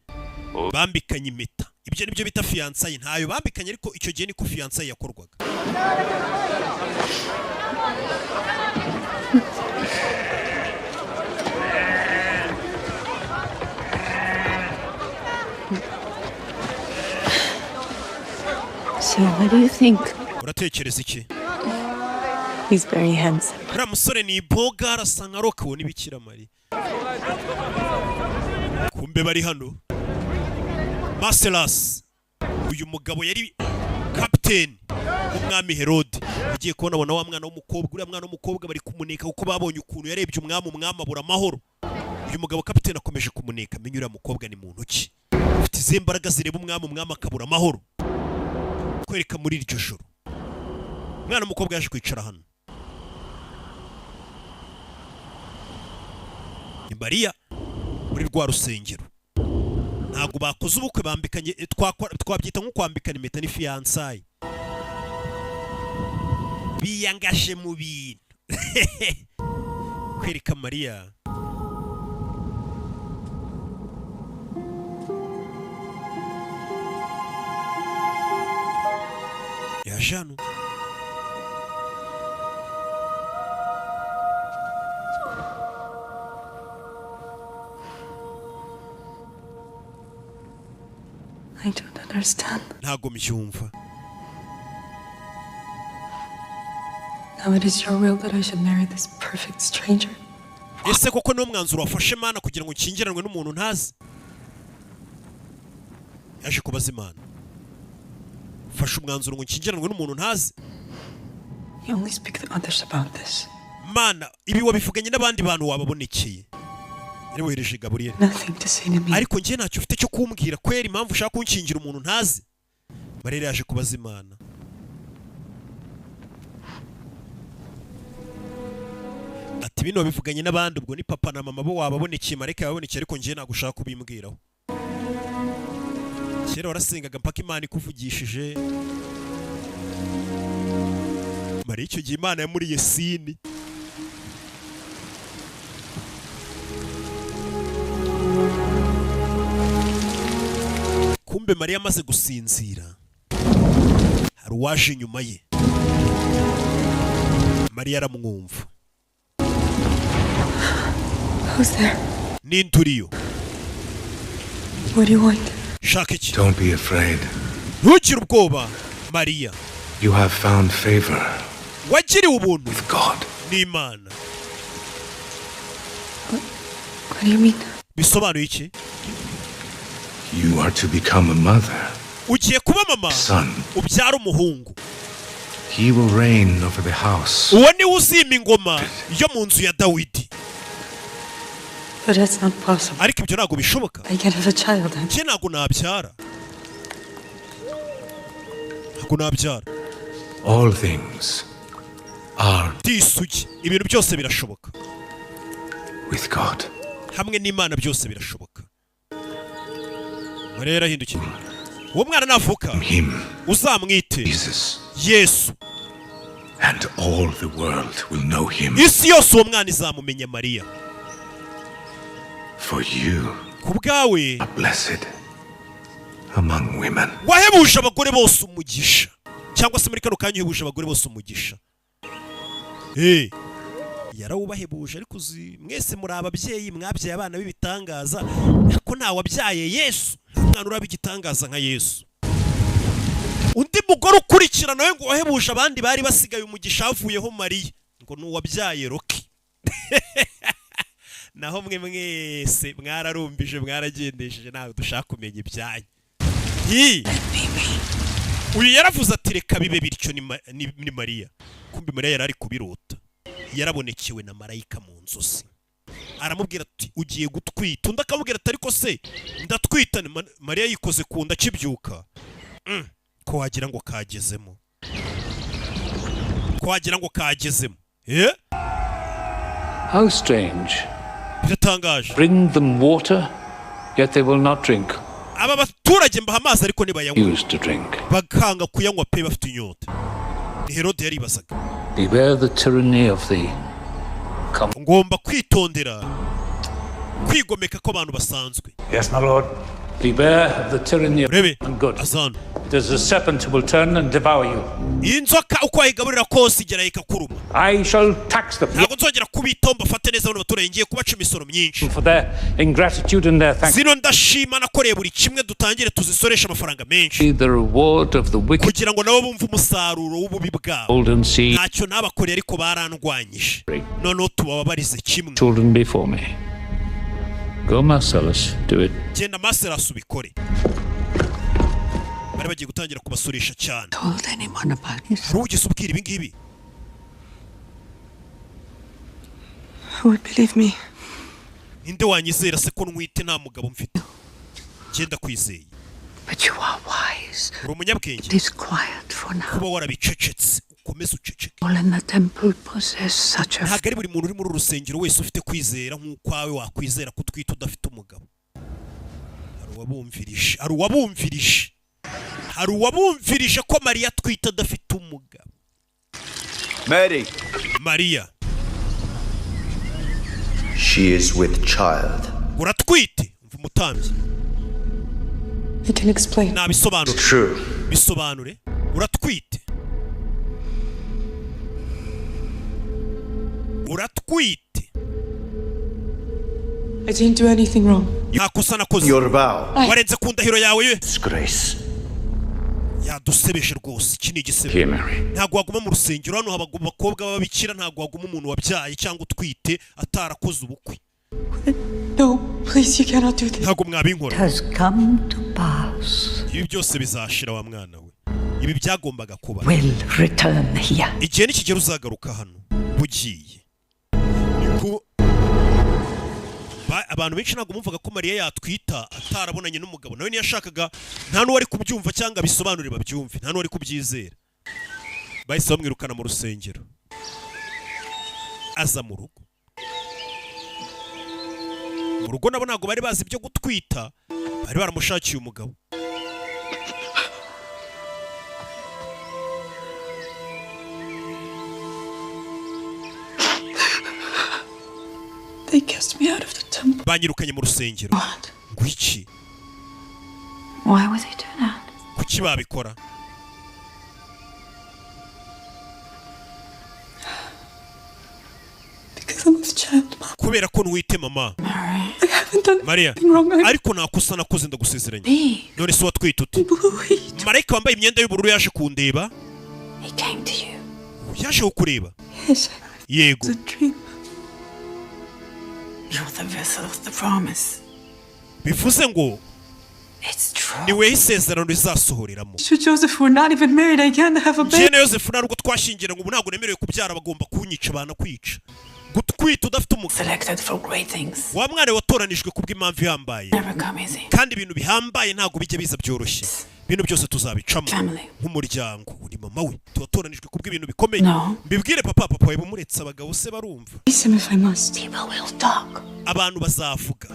Bambikanye impeta. Ibyo nibyo bita fiançailles. Ntayo bambikanye ariko icyo gihe niko fiançailles yakorwaga. So, what do you think? Uratekereza iki? He's very handsome. Uriya musore ni iboga arasa nka Rock wo n'ibikira Mari. Kumbe bari hano. Marcellus. Uyu mugabo yari captain w'umwami Herode. Ugiye kubona abona wa mwana w'umukobwa, uriya mwana w'umukobwa bari kumuneka kuko babonye ukuntu yarebye umwami abura amahoro. Uyu mugabo captain akomeje kumuneka, menye uriya mukobwa ni muntu ki. Ufite izi mbaraga zireba umwami akabura amahoro. Kwereka muri iryo joro. Umwana w'umukobwa yaje kwicara hano. Ni Maria muri rwa rusengero. Ntabwo bakoze ubukwe bambikanye twabyita nko kwambikana impeta ni fiançailles. Biyangashe mu bintu. Kwereka Maria. Yajano. I don't understand. Ntago mbyumva. Now it is your will that I should marry this perfect stranger. Ese koko no mwanzuro wafashe Mana kugira ngo nkingiranwe n'umuntu ntazi? Yaje kubaza Imana. Fashe umwanzuro ngo nkingiranwe n'umuntu ntazi? You only speak to others about this. Mana, ibi wabivuganye n'abandi bantu wababonekeye. Yariwereje Gabriel. Nothing to say to me. Ariko ngiye ntacyo ufite cyo kumbwira kwera impamvu ushaka kunkingira umuntu ntazi. Marere yaje kubaza Imana. Ati bino wabivuganye n'abandi ubwo ni papa na mama bo wababonekeye mareka yababonekeye ariko ngiye ntago ushaka kubimbwiraho. Kera warasengaga mpaka Imana ikuvugishije. Mari icyo gihe Imana yamuriye sini. Kumbe Maria amaze gusinzira. Hari uwaje inyuma ye. Maria aramwumva. Who's there? Ninturiyo. What do you want? Shaka iki? Don't be afraid. Ntugire ubwoba, Maria. You have found favor Wagiriwe ubuntu with God. n'Imana. What do you mean? Bisobanuye iki? You are to become a mother. Ugiye kuba mama. Son. Ubyara umuhungu. He will reign over the house. Uwo ni uzima ingoma yo mu nzu ya Dawidi. But that's not possible. Ariko ibyo ntago bishoboka. I can't have a child. Nje ntago nabyara. ntabwo nabyara. All things are Tisugi, ibintu byose birashoboka. with God. Hamwe n'Imana byose birashoboka. Mariya yarahindukiye. Uwo mwana navuka uzamwite Yesu. And all the world will know him. Isi yose uwo mwana izamumenya Mariya. For you kubwawe are blessed among women. Wahebuje abagore bose umugisha. Cyangwa se muri kano kanya uhebuje abagore bose umugisha. Yarawubahebuje ariko uzi mwese muri ababyeyi mwabyaye abana b'ibitangaza ariko nta wabyaye Yesu. Umwana uraba igitangaza nka Yesu. Undi mugore ukurikirana we ngo wahebuje abandi bari basigaye umugisha avuyeho Mariya ngo nuwabyaye Roki. Naho mwe mwese mwararumbije mwaragendesheje nawe dushaka kumenya ibyanyu. Uyu yaravuze ati reka bibe bityo ni Mariya. Kumbe Mariya yarari kubirota. Yarabonekewe na marayika mu nzozi. Aramubwira ati ugiye gutwita. Undi akamubwira ati ariko se ndatwita. Mariya yikoze ku nda kibyuka. Ko wagira ngo kagezemo. Ko wagira ngo kagezemo. How strange. Biratangaje. Bring them water, yet they will not drink. Aba baturage mbaha amazi ariko ntibayanywa. Used to drink. Bakanga kuyanywa pe bafite inyota. Herode yaribazaga. Beware the tyranny of the ngomba kwitondera kwigomeka ko abantu basanzwe. Yes, my lord. Beware of the tyranny of good. Azano. There's a serpent who will turn and devour you. Inzoka uko ayigaburira kose igera ikakuruma. I shall tax them. Ntabwo nzongera kubitomba fate neza abantu baturage ngiye kubaca imisoro myinshi. For their ingratitude and their thanks. Zino ndashima nakoreye buri kimwe dutangire tuzisoresha amafaranga menshi. The reward of the wicked. Kugira ngo nabo bumve umusaruro w'ububi bwabo. Ntacyo nabakoreye ariko barandwanyije. Noneho tubababarize kimwe. Children before me. Go Marcellus, do it. Genda Marcellus ubikore. Bari bagiye gutangira kubasurisha cyane. Told anyone about this? Hari ugeze ubwira ibi ngibi? Who would believe me? Ninde wanyizera se ko ntwite nta mugabo mfite? Genda kwizeye. But you are wise. Uri umunyabwenge. It is quiet for now. Kuba warabicecetse ukomeze uceceke. All in the temple possess such a. Ntabwo ari buri muntu uri muri urusengero wese ufite kwizera nk'ukwawe wakwizera ko utwite udafite umugabo. Hari uwabumvirije ko Mariya atwite adafite umugabo. Mariya. She is with child. Uratwite umva umutambyi. I can explain. Nabisobanure. True. Bisobanure. Uratwite. I didn't do anything wrong. Yakosa nakoze. Your vow. Warenze ku ndahiro yawe ye. Disgrace. Yadusebeshe rwose iki ni igisebe. Ntabwo waguma mu rusengero hano haba abakobwa b'ababikira ntabwo waguma umuntu wabyaye cyangwa utwite atarakoze ubukwe. No, please, you cannot do this. Ntabwo mwabinkora. Has come to pass. Ibi byose bizashira wa mwana we. Ibi byagombaga kuba. Will return here. Igihe nikigera uzagaruka hano bugiye. Abantu benshi ntabwo bumvaga ko Mariya yatwita atarabonanye n'umugabo. Nawe ntiyashakaga nta n'uwari kubyumva cyangwa bisobanure babyumve. Nta n'uwari kubyizera. Bahise bamwirukana mu rusengero. Aza mu rugo. Mu rugo nabo ntabwo bari bazi ibyo gutwita. Bari baramushakiye umugabo. They cast me out of the temple. Banyirukanye mu rusengero. Ngwiki. Why would they do that? Kuki babikora? Because I'm with child, Mom. Kubera ko ntwite mama. I haven't done Mariya. anything wrong. Ariko nakosa nakoze ndagusezeranya. None se watwite ute? Marayika wambaye imyenda y'ubururu yaje kundeba. He came to you. Yaje kukureba. Yes. Yego. It's a dream. You're the vessel of the promise. Bivuze ngo It's true. niwe isezerano rizasohoreramo. Joseph, we're not even married. I can't have a baby. Jene Joseph ntabwo twashingira ngo ubu ntabwo nemerewe kubyara bagomba kunyica bana kwica. Gutwita udafite umugabo. Selected for great things. Wa mwana watoranijwe kubw'impamvu ihambaye. Never come easy. Kandi ibintu bihambaye ntabwo bijya biza byoroshye. bino byose tuzabicamo nk'umuryango. Uri mama we, tuwatoranijwe kubw'ibintu bikomeye. Mbibwire papa we bumuretse abagabo se barumva. Abantu bazavuga.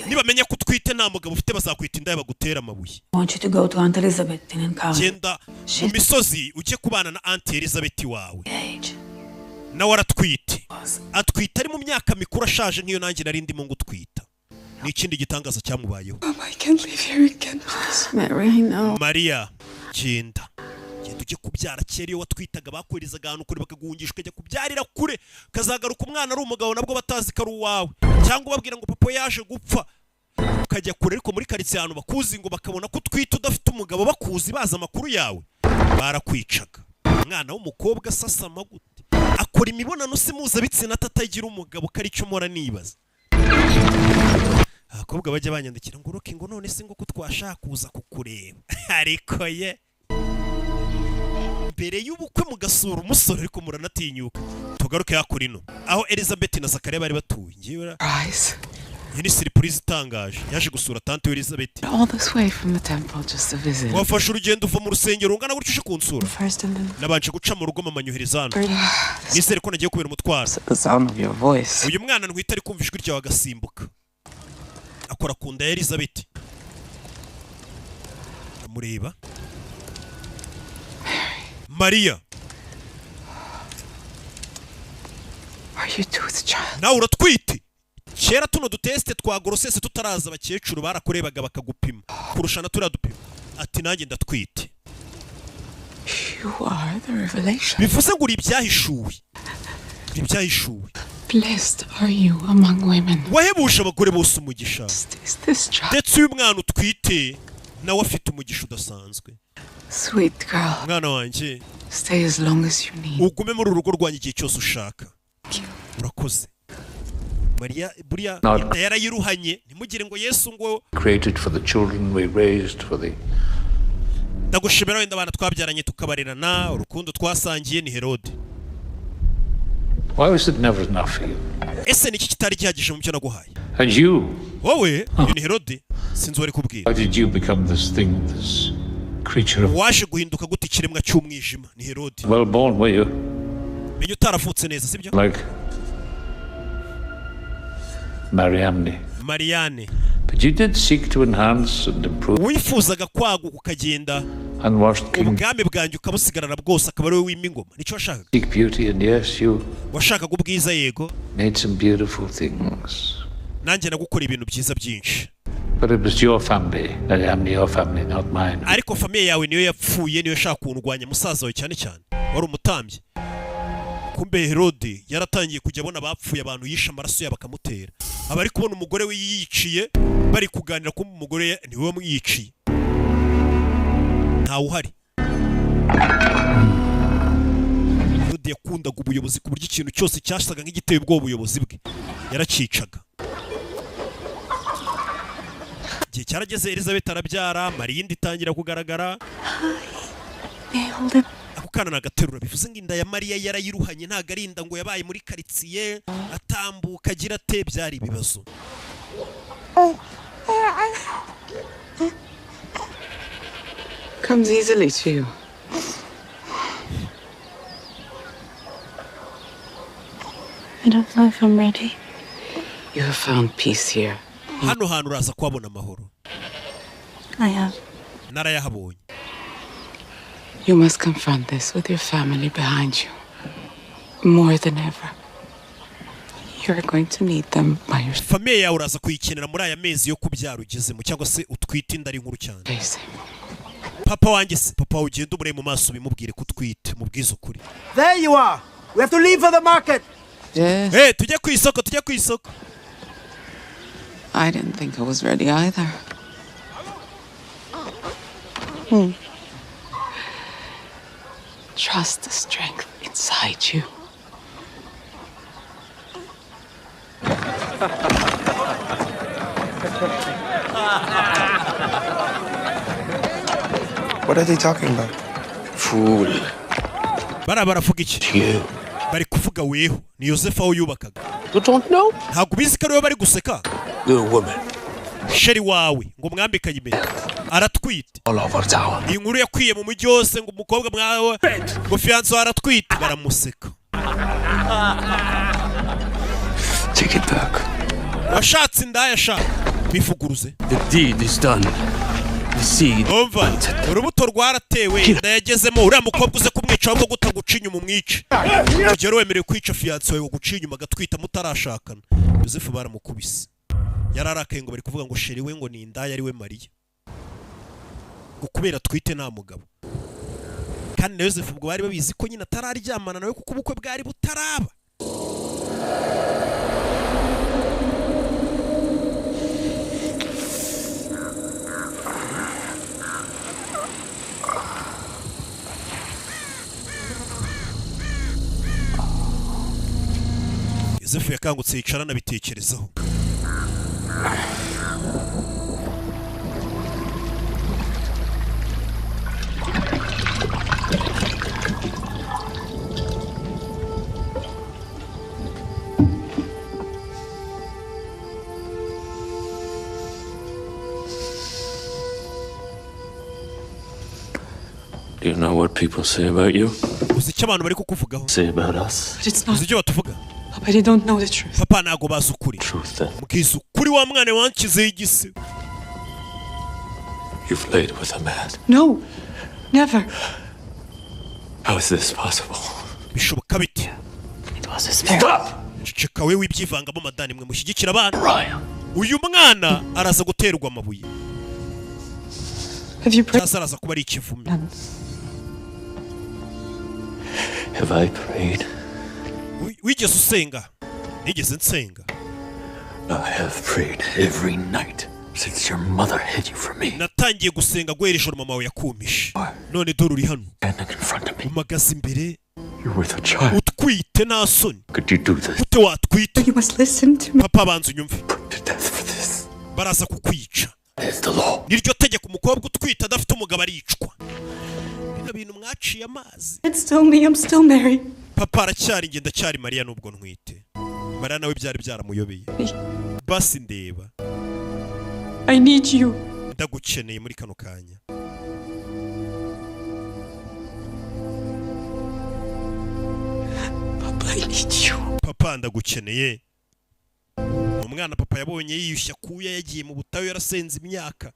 Nibamenya ko utwite nta mugabo ufite bazakwita indaya bagutera amabuye. Genda mu misozi ujye kubana na Aunt Elizabeth wawe. Nawe aratwite. Atwite ari mu myaka mikuru ashaje nk'iyo nanjye nari ndimo ngutwita. Ni ikindi gitangaza cyamubayeho. Maria, genda ujye kubyara. Kera iyo watwitaga bakwerezaga ahantu kure bakaguhungisha ukajya kubyarira kure, ukazagaruka umwana ari umugabo nabwo batazi ko ari uwawe, cyangwa babwira ngo papa yaje gupfa ukajya kure. Ariko muri karitsiye ahantu bakuzi ngo bakabona ko utwite udafite umugabo, bakuzi bazi amakuru yawe, barakwicaga. Umwana w'umukobwa asasama gute, akora imibonano mpuzabitsina atatagira umugabo, kari cyo mpora nibaza. Abakobwa bajya banyandikira ngo roke ngo none se ngo ko twashaka kuza kukureba. Ariko ye mbere y'ubukwe mugasura umusore ariko muranatinyuka. Tugaruke yakora ino aho Elizabeth na Zakaria bari batuye. Ngiye ni surprise itangaje, yaje gusura tante Elizabeth. Wafashe urugendo uva mu rusengero ungana gutyo uje kunsura. Nabanje guca mu rugo mama nyohereza hano. Nisere ko nagiye kubera umutwaro. Uyu mwana ntwita ari kumva ijwi ryawe agasimbuka. Akora ku nda ya Elizabeth. Amureba. Maria. Nawe uratwite. Kera tuno duteste twa grossesse tutaraza abakecuru barakurebaga bakagupima kurushana turadupima. Ati nanjye ndatwite. Bivuze ngo uri ibyahishuwe. Ibyahishuwe. Blessed are you among women. Wahebuje abagore bose umugisha. Ndetse uyu mwana utwite nawe afite umugisha udasanzwe. Sweet girl. Mwana wanjye. Stay as long as you need. Ugume muri urugo rwanjye igihe cyose ushaka. Urakoze. Maria buriya yarayiruhanye ntimugire ngo Yesu ngo created for the children we raised for the. Ndagushimira wenda abana twabyaranye tukabarerana, urukundo twasangiye ni Herode. Why was it never enough for you? Ese niki kitari gihagije mu byo naguhaye? And you? Wowe, ni Herode, sinzi wari kubwira. How did you become this thing, this creature of... Waje guhinduka gute ikiremwa cy'umwijima, ni Herode. Well born, were you? Menye utaravutse neza, sibyo? Like Marianne. But you did seek to enhance and improve. Wifuzaga kwaguka ukagenda. Ubwami bwanjye ukabusigarana bwose akaba ari wowe wima ingoma. Nicyo washakaga. Seek beauty and yes, you washakaga ubwiza yego. Made some beautiful things. Nanjye nagukora ibintu byiza byinshi. But it was your family. I am your family, not mine. Ariko famille yawe niyo yapfuye, niyo yashaka kundwanya musaza wawe cyane cyane. Wari umutambyi. Kumbe Herode yaratangiye kujya abona bapfuye abantu yisha amaraso yabo akamutera. Abari kubona umugore we yiciye bari kuganira ko umugore niwe wamwiciye. Ntawe uhari. Herode yakundaga ubuyobozi ku buryo ikintu cyose cyasaga nk'igiteye ubwoba ubuyobozi bwe yaracicaga. Igihe cyarageze Elizabeth arabyara, Maria itangira kugaragara. Ako kana nagaterura bivuze ngo inda ya Maria yarayiruhanye ntago ari inda ngo yabaye muri karitsiye atambuka agira ate byari ibibazo. Comes easily to you. I don't know if I'm ready. You have found peace here. Hano hantu uraza kwabona amahoro. I have. Narayahabonye. You must confront this with your family behind you. More than ever. You're going to need them by your famille yawe uraza kuyikenera muri aya mezi yo kubyara ugezemo cyangwa se utwite inda ari nkuru cyane. Papa wanjye se papa ugenda umure mu maso bimubwire ko utwite mubwiza ukuri. There you are. We have to leave for the market. Yes. Hey, tujye ku isoko. I didn't think I was ready either. Trust the strength inside you. What are they talking about? Fool. Baravuga iki? Bari kuvuga weho ni Yosefa aho yubakaga. You don't know? Ntabwo bizi ko ariwe bari guseka. Little woman. sheri wawe ngo mwambikanye impeta aratwite. Iyi nkuru yakwiye mu mujyi wose ngo umukobwa mwawe ngo fiance aratwite, baramuseka. Take it back. Washatse indaya sha bifuguruze. The deed is done. The seed. Umva, urubuto rwaratewe ndayagezemo. Uriya mukobwa uze kumwica ahubwo gutaguca inyuma umwice. Ugero wemerewe kwica fiance wawe guca inyuma agatwita mutarashakana. Yosefu baramukubise. Yararakaye ngo bari kuvuga ngo sheri we ngo ni indaya ari we Mariya. Kubera twite nta mugabo. Kandi na Yosefu ubwo bari babizi ko nyina atararyamana nawe kuko ubukwe bwari butaraba. Yosefu yakangutse yicara anabitekerezaho. Do you know what people say about you? Uzi icyo abantu bari kukuvugaho? Say about us. But it's not. Uzi icyo batuvuga? Papa, they don't know the truth. Papa ntago bazi ukuri. Mubwiza ukuri wa mwana wankizeho igise. You've laid with a man. No, never. How is this possible? Bishoboka bite? It was a spirit. Ceceka we wibyivangamo madani mwe mushyigikira abana. Uyu mwana araza guterwa amabuye. Have you prayed? Araza kuba ari ikivume. Have I prayed? Wigeze usenga? Nigeze nsenga. I have prayed every night since your mother hid you from me. Natangiye gusenga guhera ijoro mama wawe yakumishe. None dore uri hano. Standing in front of me. Umagaze imbere. You're with a child. Utwite nta soni. Could you do this? Ute watwite? You must listen to me. Papa banza unyumve. Put to death for this. Baraza kukwica. That's the law. Niryo tegeko umukobwa utwite adafite umugabo aricwa. Bino bintu mwaciye amazi. It's still me. I'm still Mary. Papa aracyari ngenda cyari Mariya nubwo ntwite. Mariya nawe byari byaramuyobeye. Basi ndeba. I need you. Ndagukeneye muri kano kanya. Papa, I need you. Papa ndagukeneye. Umwana papa yabonye yiyushya kuya yagiye mu butayu yarasenze imyaka.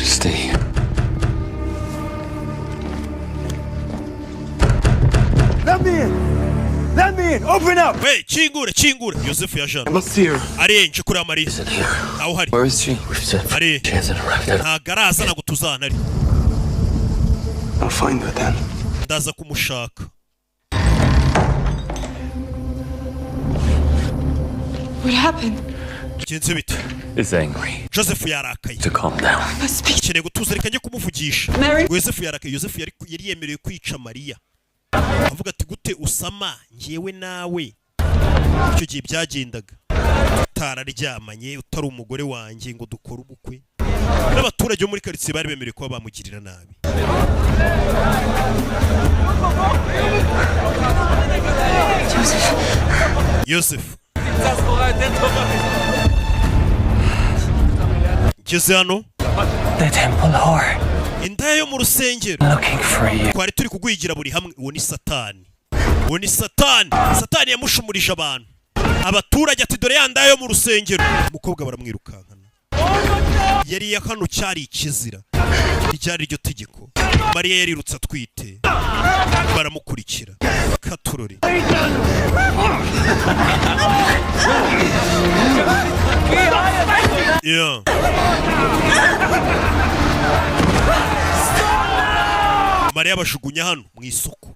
Stay. Let me in! Let me in! Open up! Hey, kingura. Yosefu yajana. I must see her. Ari nje kuri Mariya. Aho hari. Where is she? Ari. She hasn't arrived yet. Ntagaraza nago tuzana ari. I'll find her then. Ndaza kumushaka. What happened? Kigenze bite? Is angry. Joseph yarakaye. To calm down. Keneye gutuza reka njye kumuvugisha. Yosefu yarakaye. Yosefu yari yemerewe kwica Mariya. Avuga ati gute usama ngewe nawe. Icyo gihe byagendaga. Utararyamanye utari umugore wanjye ngo dukore ubukwe. N'abaturage bo muri quartier bari bemerewe kuba bamugirira nabi. Joseph. Ngeze hano. The temple whore. Indaya yo mu rusengero. Looking for you. Twari turi kugwigira buri hamwe. Uwo ni Satani. Uwo ni Satani. Satani yamushumurije abantu. Abaturage ati dore ya ndaya yo mu rusengero. Umukobwa baramwirukankana. Yari ya hano cyari ikizira. Icyari ryo tegeko. Mariya yarirutse atwite. Baramukurikira. Katurori. Yeah. Mariya bashugunya hano mu isoko.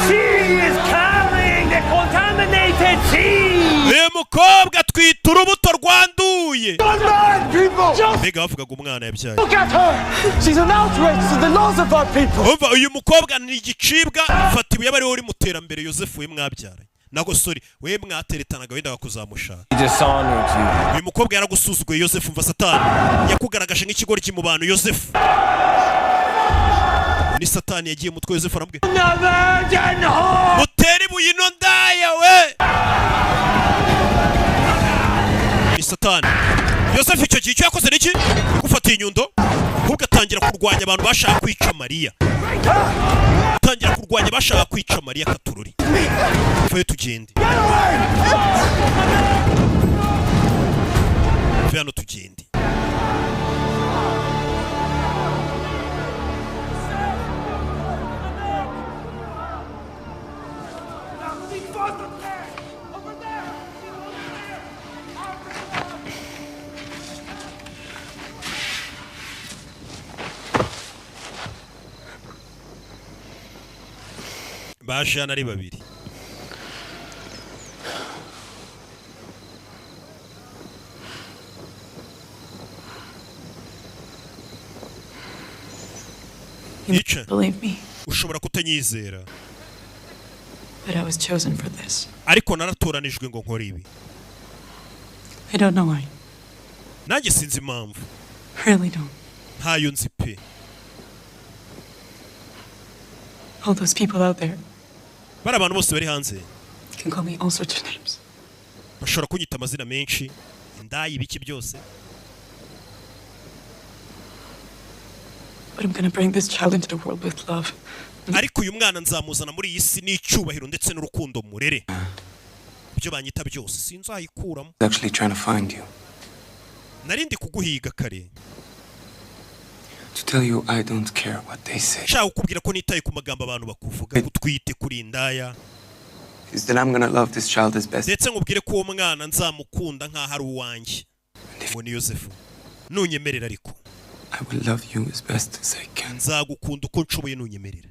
She is carrying the contaminated seed! Mukobwa twita urubuto rwanduye. Mbega bavugaga umwana yabyaye. Look at her! She's an outrage to the laws of our people! Umva uyu mukobwa ni igicibwa fatiwe yabari uri muterambere Yosefu we mwabyara. nako sorry we mwateretanaga wenda kuzamushaka He dishonored you. uyu mukobwa yaragusuzuguye Yosefu mva Satani yakugaragaje nk'ikigori mu bantu Yosefu ni Satani yagiye mutwe Yosefu arambwira muteri buyino ndaya we ni Satani Yosefu icyo gihe yakoze niki gufata inyundo ahubwo atangira kurwanya abantu bashaka kwica Mariya atangira kurwanya bashaka kwica Mariya Katururi Feye tugende Feye tugende bashana ari babiri Believe me. ushobora kutanyizera But I was chosen for this. ariko naratoranijwe ngo nkore ibi I don't know why. nanjye sinzi impamvu Really don't. ntayo nzi pe All those people out there bari abantu bose bari hanze can call me all sorts of names. bashobora kunyita amazina menshi indayi ibiki byose But I'm gonna bring this child into the world with love. ariko uyu mwana nzamuzana muri iyi si n'icyubahiro ndetse n'urukundo murere ibyo banyita byose sinzayikuramo Actually trying to find you. narindi kuguhiga kare To tell you I don't care what they say. shaka kukubwira ko nitaye ku magambo abantu bakuvuga utwite kuri indaya Is that I'm gonna love this child as best. ndetse nkubwire ko uwo mwana nzamukunda nk'aho ari uwanjye ngo ni Yosefu nunyemerera ariko I will love you as best as I can. nzagukunda uko nshoboye nunyemerera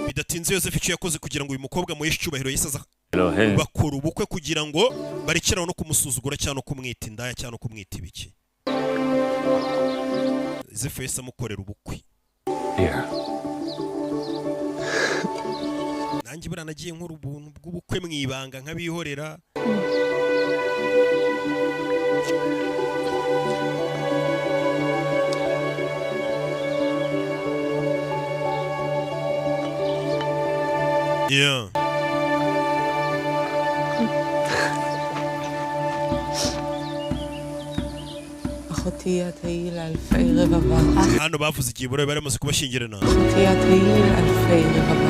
bidatinze Yosefu icyo yakoze kugira ngo uyu mukobwa muheshe icyubahiro yisaza bakora ubukwe kugira ngo barekeraho no kumusuzugura cyangwa no kumwita indaya cyangwa no kumwita ibiki Yosefu yahise amukorera ubukwe nanjye buriya nagiye nkora ubuntu bw'ubukwe mu ibanga nk'abihorera Yeah. אחותי התהיל אלפי רבבה. hano bavuze igihe buri bari bamaze kubashyingirana אחותי התהיל אלפי רבבה.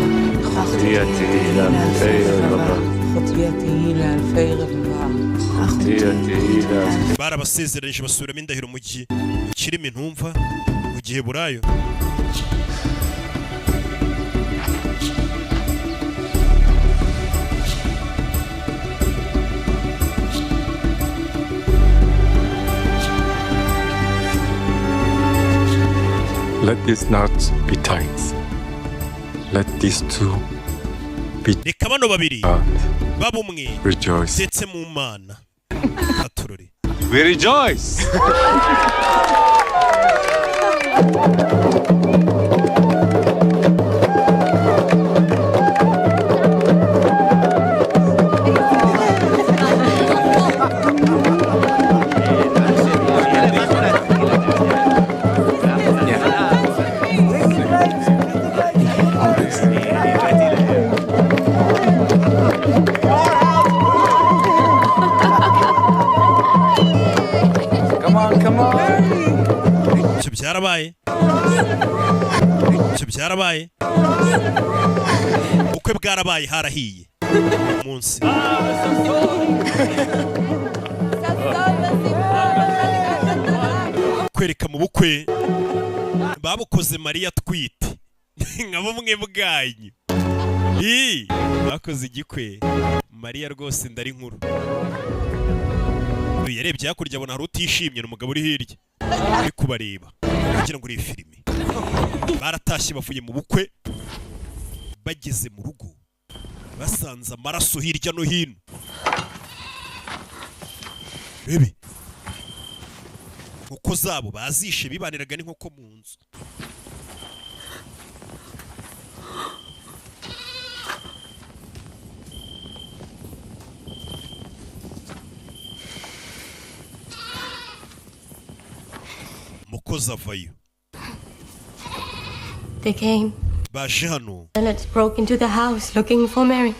אחותי התהיל אלפי רבבה. אחותי התהיל אלפי רבבה. אחותי התהיל barabasezeranyije basubiramo indahiro mu gihe kirimo intumva mu gihe burayo Let this not be tight. Let these two be reka bano babiri baba umwe rejoice. ndetse mu mana atururi We rejoice. icyo byarabaye ubukwe bwarabaye harahiye umunsi kwereka mu bukwe babukoze Mariya twite nka bumwe bwanyu bakoze igikwe Mariya rwose ndari nkuru yarebye hakurya abona hari utishimye n'umugabo uri hirya ari kubareba kugira ngo uri filime baratashye bavuye mu bukwe bageze mu rugo basanze amaraso hirya no hino rebe inkoko zabo bazishe bibaniraga n'inkoko mu nzu. Umukozi avayo. They came. Baje hano. Zealots broke into the house looking for Mary.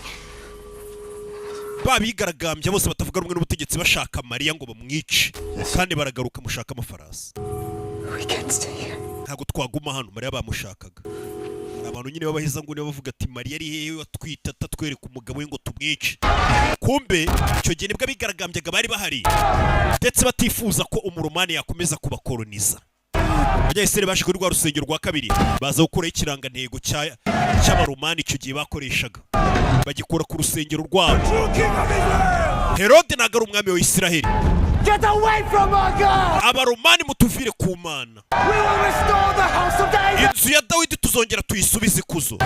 Babigaragambya bose batavuga rumwe n'ubutegetsi bashaka Mariya ngo bamwice, kandi baragaruka mushaka amafarasi. We can't stay here. Ntabwo twaguma hano, Mariya bamushakaga. Abantu nyine babahiza ngo niba bavuga ati Mariya ari hehe watwita atatwereka umugabo we ngo tumwice. Kumbe icyo gihe nibwo abigaragambyaga bari bahari, ndetse batifuza ko umuromani yakomeza kubakoloniza. Abanyayisiraheli baje kuri rwa rusengero rwa kabiri baza gukora ikirangantego cy'abaromani icyo gihe bakoreshaga, bagikora ku rusengero rwabo. Herode ntabwo ari umwami wa Isiraheli. Get away from our God! Abaromani mutuvire ku Mana. We will restore the house of David. Inzu ya Dawidi tuzongera tuyisubize ikuzo.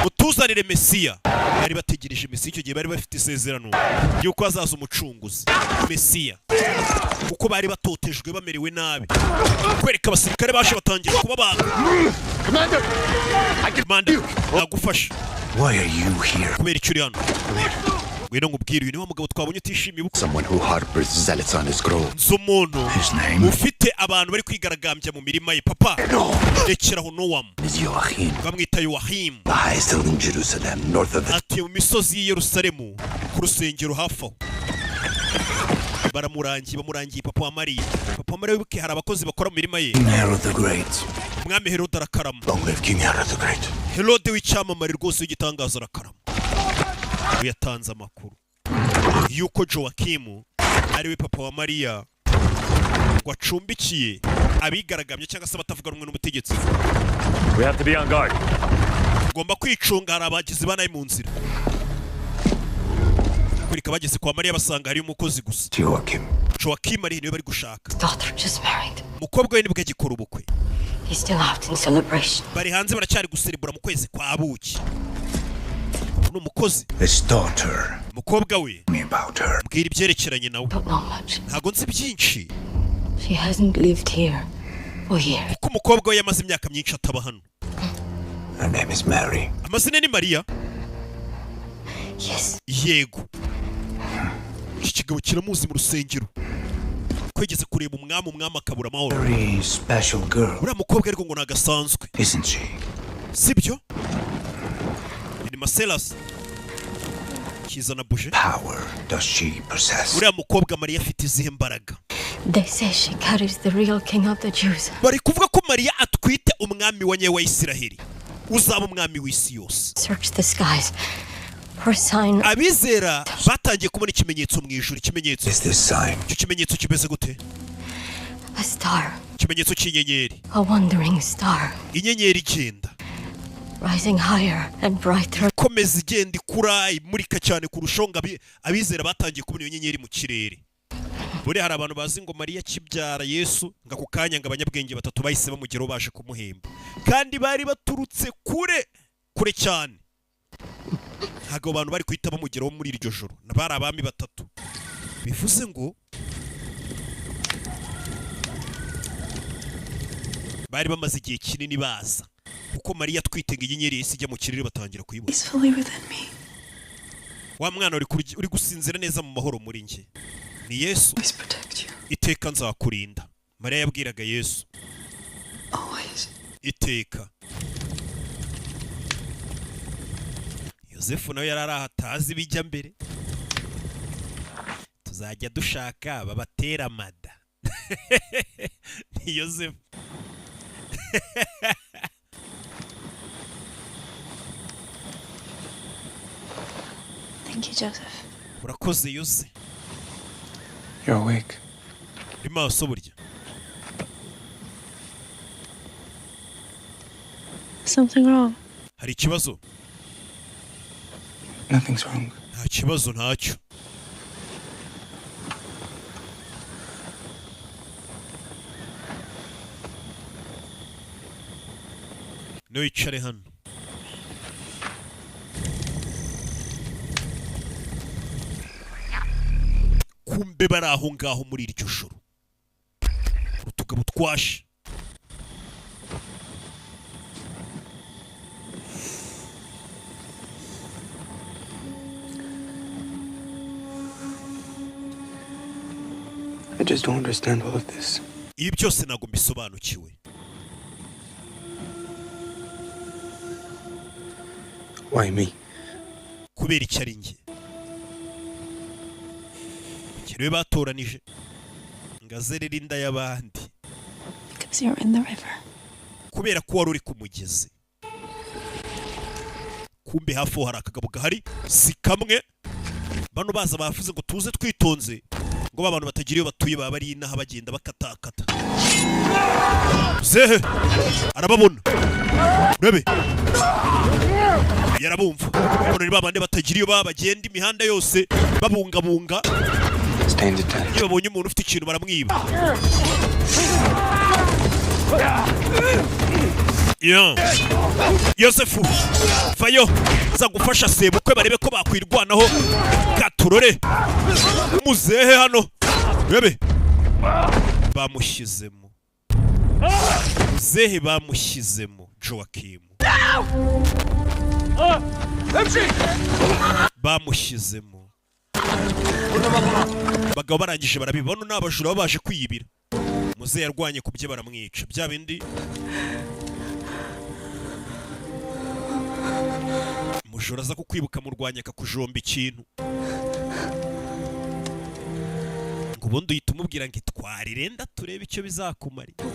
Mutuzanire Mesiya. Bari bategereje Mesiya icyo gihe, bari bafite isezerano yuko azaza umucunguzi Mesiya, kuko bari batotejwe bamerewe nabi. Kwereka abasirikare bashe batangira kuba banga. Commander, nagufasha. Why are you here? Kubera icyo uri hano. Ngwino ngubwire, uyu ni wa mugabo twabonye utishimiye ubukwe. Someone who harbors zealots on his grove. Z'umuntu His name ufite abantu bari kwigaragambya mu mirima ye. Papa, rekeraho Nowamu. is Joachim. Bamwita Yoachim. The highest hill in Jerusalem, north of the... Atuye mu misozi y'i Yerusalemu ku rusengero hafi aho. Bamurangiye papa wa Mariya. Papa wa Mariya wibuke hari abakozi bakora mu mirima ye. King Herod the Great. Umwami Herode arakarama. Long live King Herod the Great. Herode w'icyamamare rwose w'igitangaza arakarama. Yatanze amakuru yuko Joakimu ari we papa wa Mariya ngo acumbikiye abigaragambye cyangwa se batavuga rumwe n'ubutegetsi. We have to be on guard. Ugomba kwicunga, hari abagizi ba nabi mu nzira. Kurika bageze kwa Mariya basanga hari umukozi gusa. Joakim ari niwe bari gushaka. Daughter just married. Umukobwa we nibwo agikora ubukwe. He's still out in celebration. Bari hanze baracyari guserebura mu kwezi kwa buki. Umukozi. His daughter. Umukobwa we. Me about her. Mbwira ibyerekeranye nawe. Don't know much. Ntabwo nzi byinshi. She hasn't lived here for years. Kuko umukobwa we yamaze imyaka myinshi ataba hano. Her name is Mary. Amazina ni Mariya. Yes. Yego. Iki kigabo kiramuzi mu rusengero. Kwegeze kureba umwami akabura amahoro. Very special girl. Uriya mukobwa ariko ngo nagasanzwe. Isn't she? Sibyo? Ni Marcellus. Kizana buje. Power does she possess? Uriya mukobwa Mariya afite izihe mbaraga? They say she carries the real king of the Jews. Bari kuvuga ko Mariya atwite umwami wa nyewe wa Isiraheli. Uzaba umwami w'isi yose. Search the skies for a sign. Abizera batangiye kubona ikimenyetso mu ijuru. Ikimenyetso. Is this sign? Icyo kimenyetso kimeze gute? A star. Ikimenyetso cy'inyenyeri. A wandering star. Inyenyeri igenda. Rising higher and brighter. Komeza igenda ikura imurika cyane kurushaho ngo abizera batangiye kubona iyo nyenyeri mu kirere. Buri hari abantu bazi ngo Mariya kibyara Yesu ngo ako kanya ngo abanyabwenge batatu bahise bamugeraho baje kumuhemba. Kandi bari baturutse kure cyane. Ntabwo abantu bari kwita bamugeraho muri iryo joro. Nabari abami batatu. Bivuze ngo bari bamaze igihe kinini baza. Kuko Mariya twitega inyenyeri isi ijya mu kirere batangira kuyibona. Wa mwana uri gusinzira neza mu mahoro muri nge. Ni Yesu. Iteka nzakurinda. Mariya yabwiraga Yesu. Iteka. Yosefu nawe yari atazi bijya mbere. Tuzajya dushaka babatera amada. Ni Yosefu. Thank you, Joseph. Urakoze Yose. You're awake. Imaso burya. Something wrong? Hari ikibazo? Nothing's wrong. Nta kibazo ntacyo. Wicare hano. Kumbe bari aho ngaho muri iryo joro. squash. I just don't understand all of this. Ibi byose ntabwo mbisobanukiwe. Why me? Kubera icyo ari njye. Kiriwe batoranije. Ngazerera inda y'abandi. Because you're in the river. Kubera ko wari uri ku mugezi. Kumbe hafi hari akagabo gahari si kamwe. Bano baza bavuze ngo tuze twitonze. Ngo abantu batagira iyo batuye baba ari inaha bagenda bakatakata. Zehe arababona. Urebe. Yarabumva. None ni babande batagira iyo baba bagenda imihanda yose babungabunga. Iyo babonye umuntu ufite ikintu baramwiba. Yosefu vayo zagufasha sebukwe barebe ko bakwirwanaho gaturore muzehe hano rebe bamushyizemo muzehe bamushyizemo Joachim bamushyizemo bagabo barangije barabibona n'abajura baje kwiyibira muzehe yarwanye ku bye baramwica bya bindi mujura aza kukwibuka mu rwanya akakujomba ikintu ngo ubundi uhita umubwira ngo itwarire nda turebe icyo bizakumarira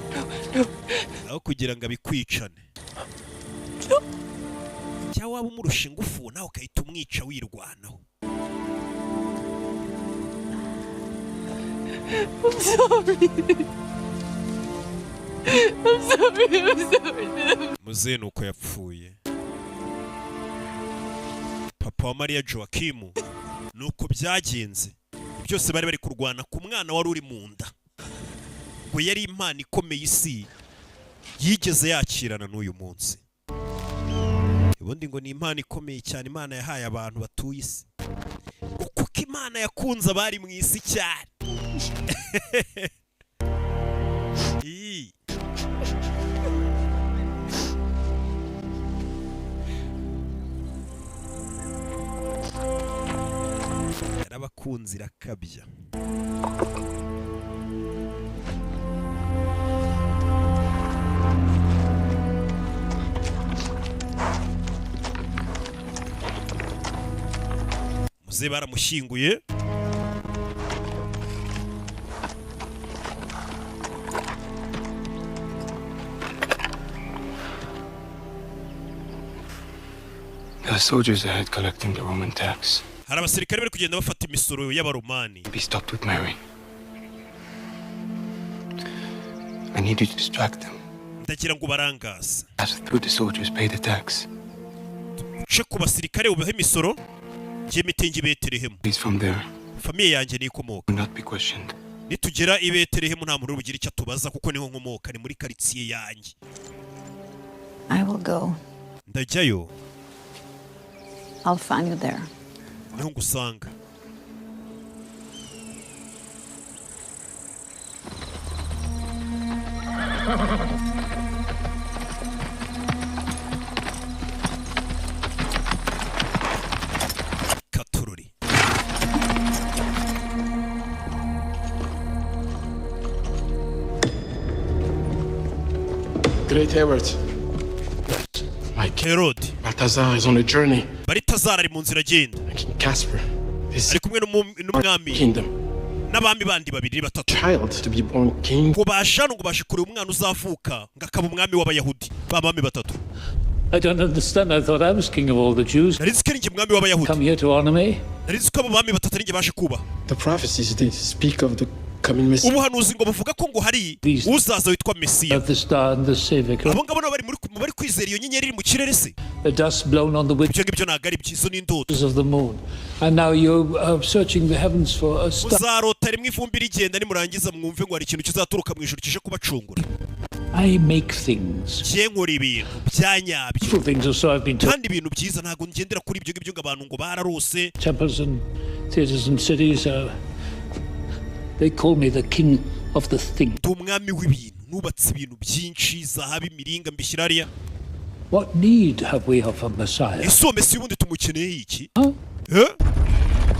aho kugira ngo abikwicane cyangwa waba umurusha ingufu nawe ukahita umwica wirwanaho. I'm sorry. I'm sorry. Muzehe nuko yapfuye. Papa wa Mariya Joachim nuko byagenze. Byose bari kurwana ku mwana wari uri mu nda. Ngo yari impano ikomeye isi yigeze yakirana n'uyu munsi. Ubundi ngo ni impano ikomeye cyane Imana yahaye abantu batuye isi. Kuko Imana yakunze abari mu isi cyane. Yarabakunze irakabya. Muzehe baramushyinguye. There are soldiers ahead collecting the Roman tax. Hari abasirikare bari kugenda bafata imisoro y'abaromani. Be stopped with Mary. I need you to distract them. Ndagira ngo barangaza. Pass through the soldiers, pay the tax. Che ku basirikare ubahe imisoro. Ngiye mitingi Betelehemu. Please from there. Famiye yanjye ni ikomoka. Will not be questioned. Nitugera i Betelehemu nta muntu ubugira icyo tubaza kuko niho nkomoka ni muri quartier yanjye. I will go. Ndajyayo. I'll find you there. Niho ngusanga. Katururi. Great Herod. Herod. Balthazar is on a journey. Balthazar ari mu nzira agenda. Casper. Ari kumwe n'umwami. Kingdom. N'abami bandi babiri batatu. Child to be born king. Ngo bashano ngo bashikure umwana uzavuka ngakaba umwami w'abayahudi. Bamami batatu. I don't understand. I thought I was king of all the Jews. Come here to honor me. The prophecies they speak of the coming Messiah. Ubuhanuzi ngo buvuga ko ngo hari uzaza witwa Mesiya. The star and the savior. Abo ngabo bari muri kwizera iyo nyenyeri iri mu kirere se. The dust blown on the wind. Ibyo ngibyo nagari byizo n'indoto. Of the moon. And now you are searching the heavens for a star. Uzarota rimwe ivumbi rigenda nimurangiza mwumve ngo hari ikintu kizaturuka mu ijuru kije kubacungura. I make things. Nkora ibintu byanyabyo. Things are so I've been told. Kandi ibintu byiza ntago ngendera kuri ibyo ngibyo abantu ngo bararose. Temples and theaters and cities they call me the king of the thing. Umwami w'ibintu nubatse ibintu byinshi zahabu imiringa mbishyira hariya. What need have we of a Messiah? Ese Mesiya ubundi tumukeneye iki?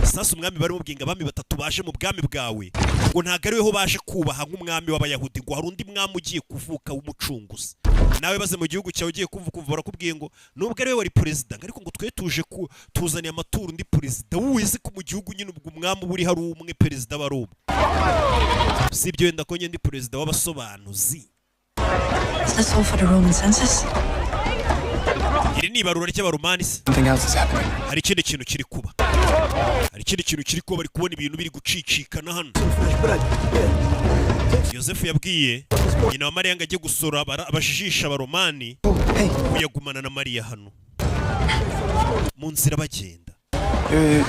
Sasa umwami bari mubwinga abami batatu baje mu bwami bwawe ngo ntago ari weho baje kubaha nk'umwami w'abayahudi, ngo hari undi mwami ugiye kuvuka w'umucunguzi. Nawe baze mu gihugu cyawe ugiye kuvuka barakubwiye ngo nubwo ari we wari perezida, ariko ngo twe tuje tuzaniye amaturo undi perezida wize ko mu gihugu nyine ubwo umwami buri hari umwe perezida wa Roma. Si ibyo wenda ko ndi perezida w'abasobanuzi. Is this all for the Roman census? Iri ni ibarura ry'abaromani. Hari ikindi kintu kiri kuba. Bari kubona ibintu biri gucicikana hano. Yosefu yabwiye nyina wa Mariya ngo ajye gusora abajijisha abaromani kuyagumana na Mariya hano mu nzira bagenda.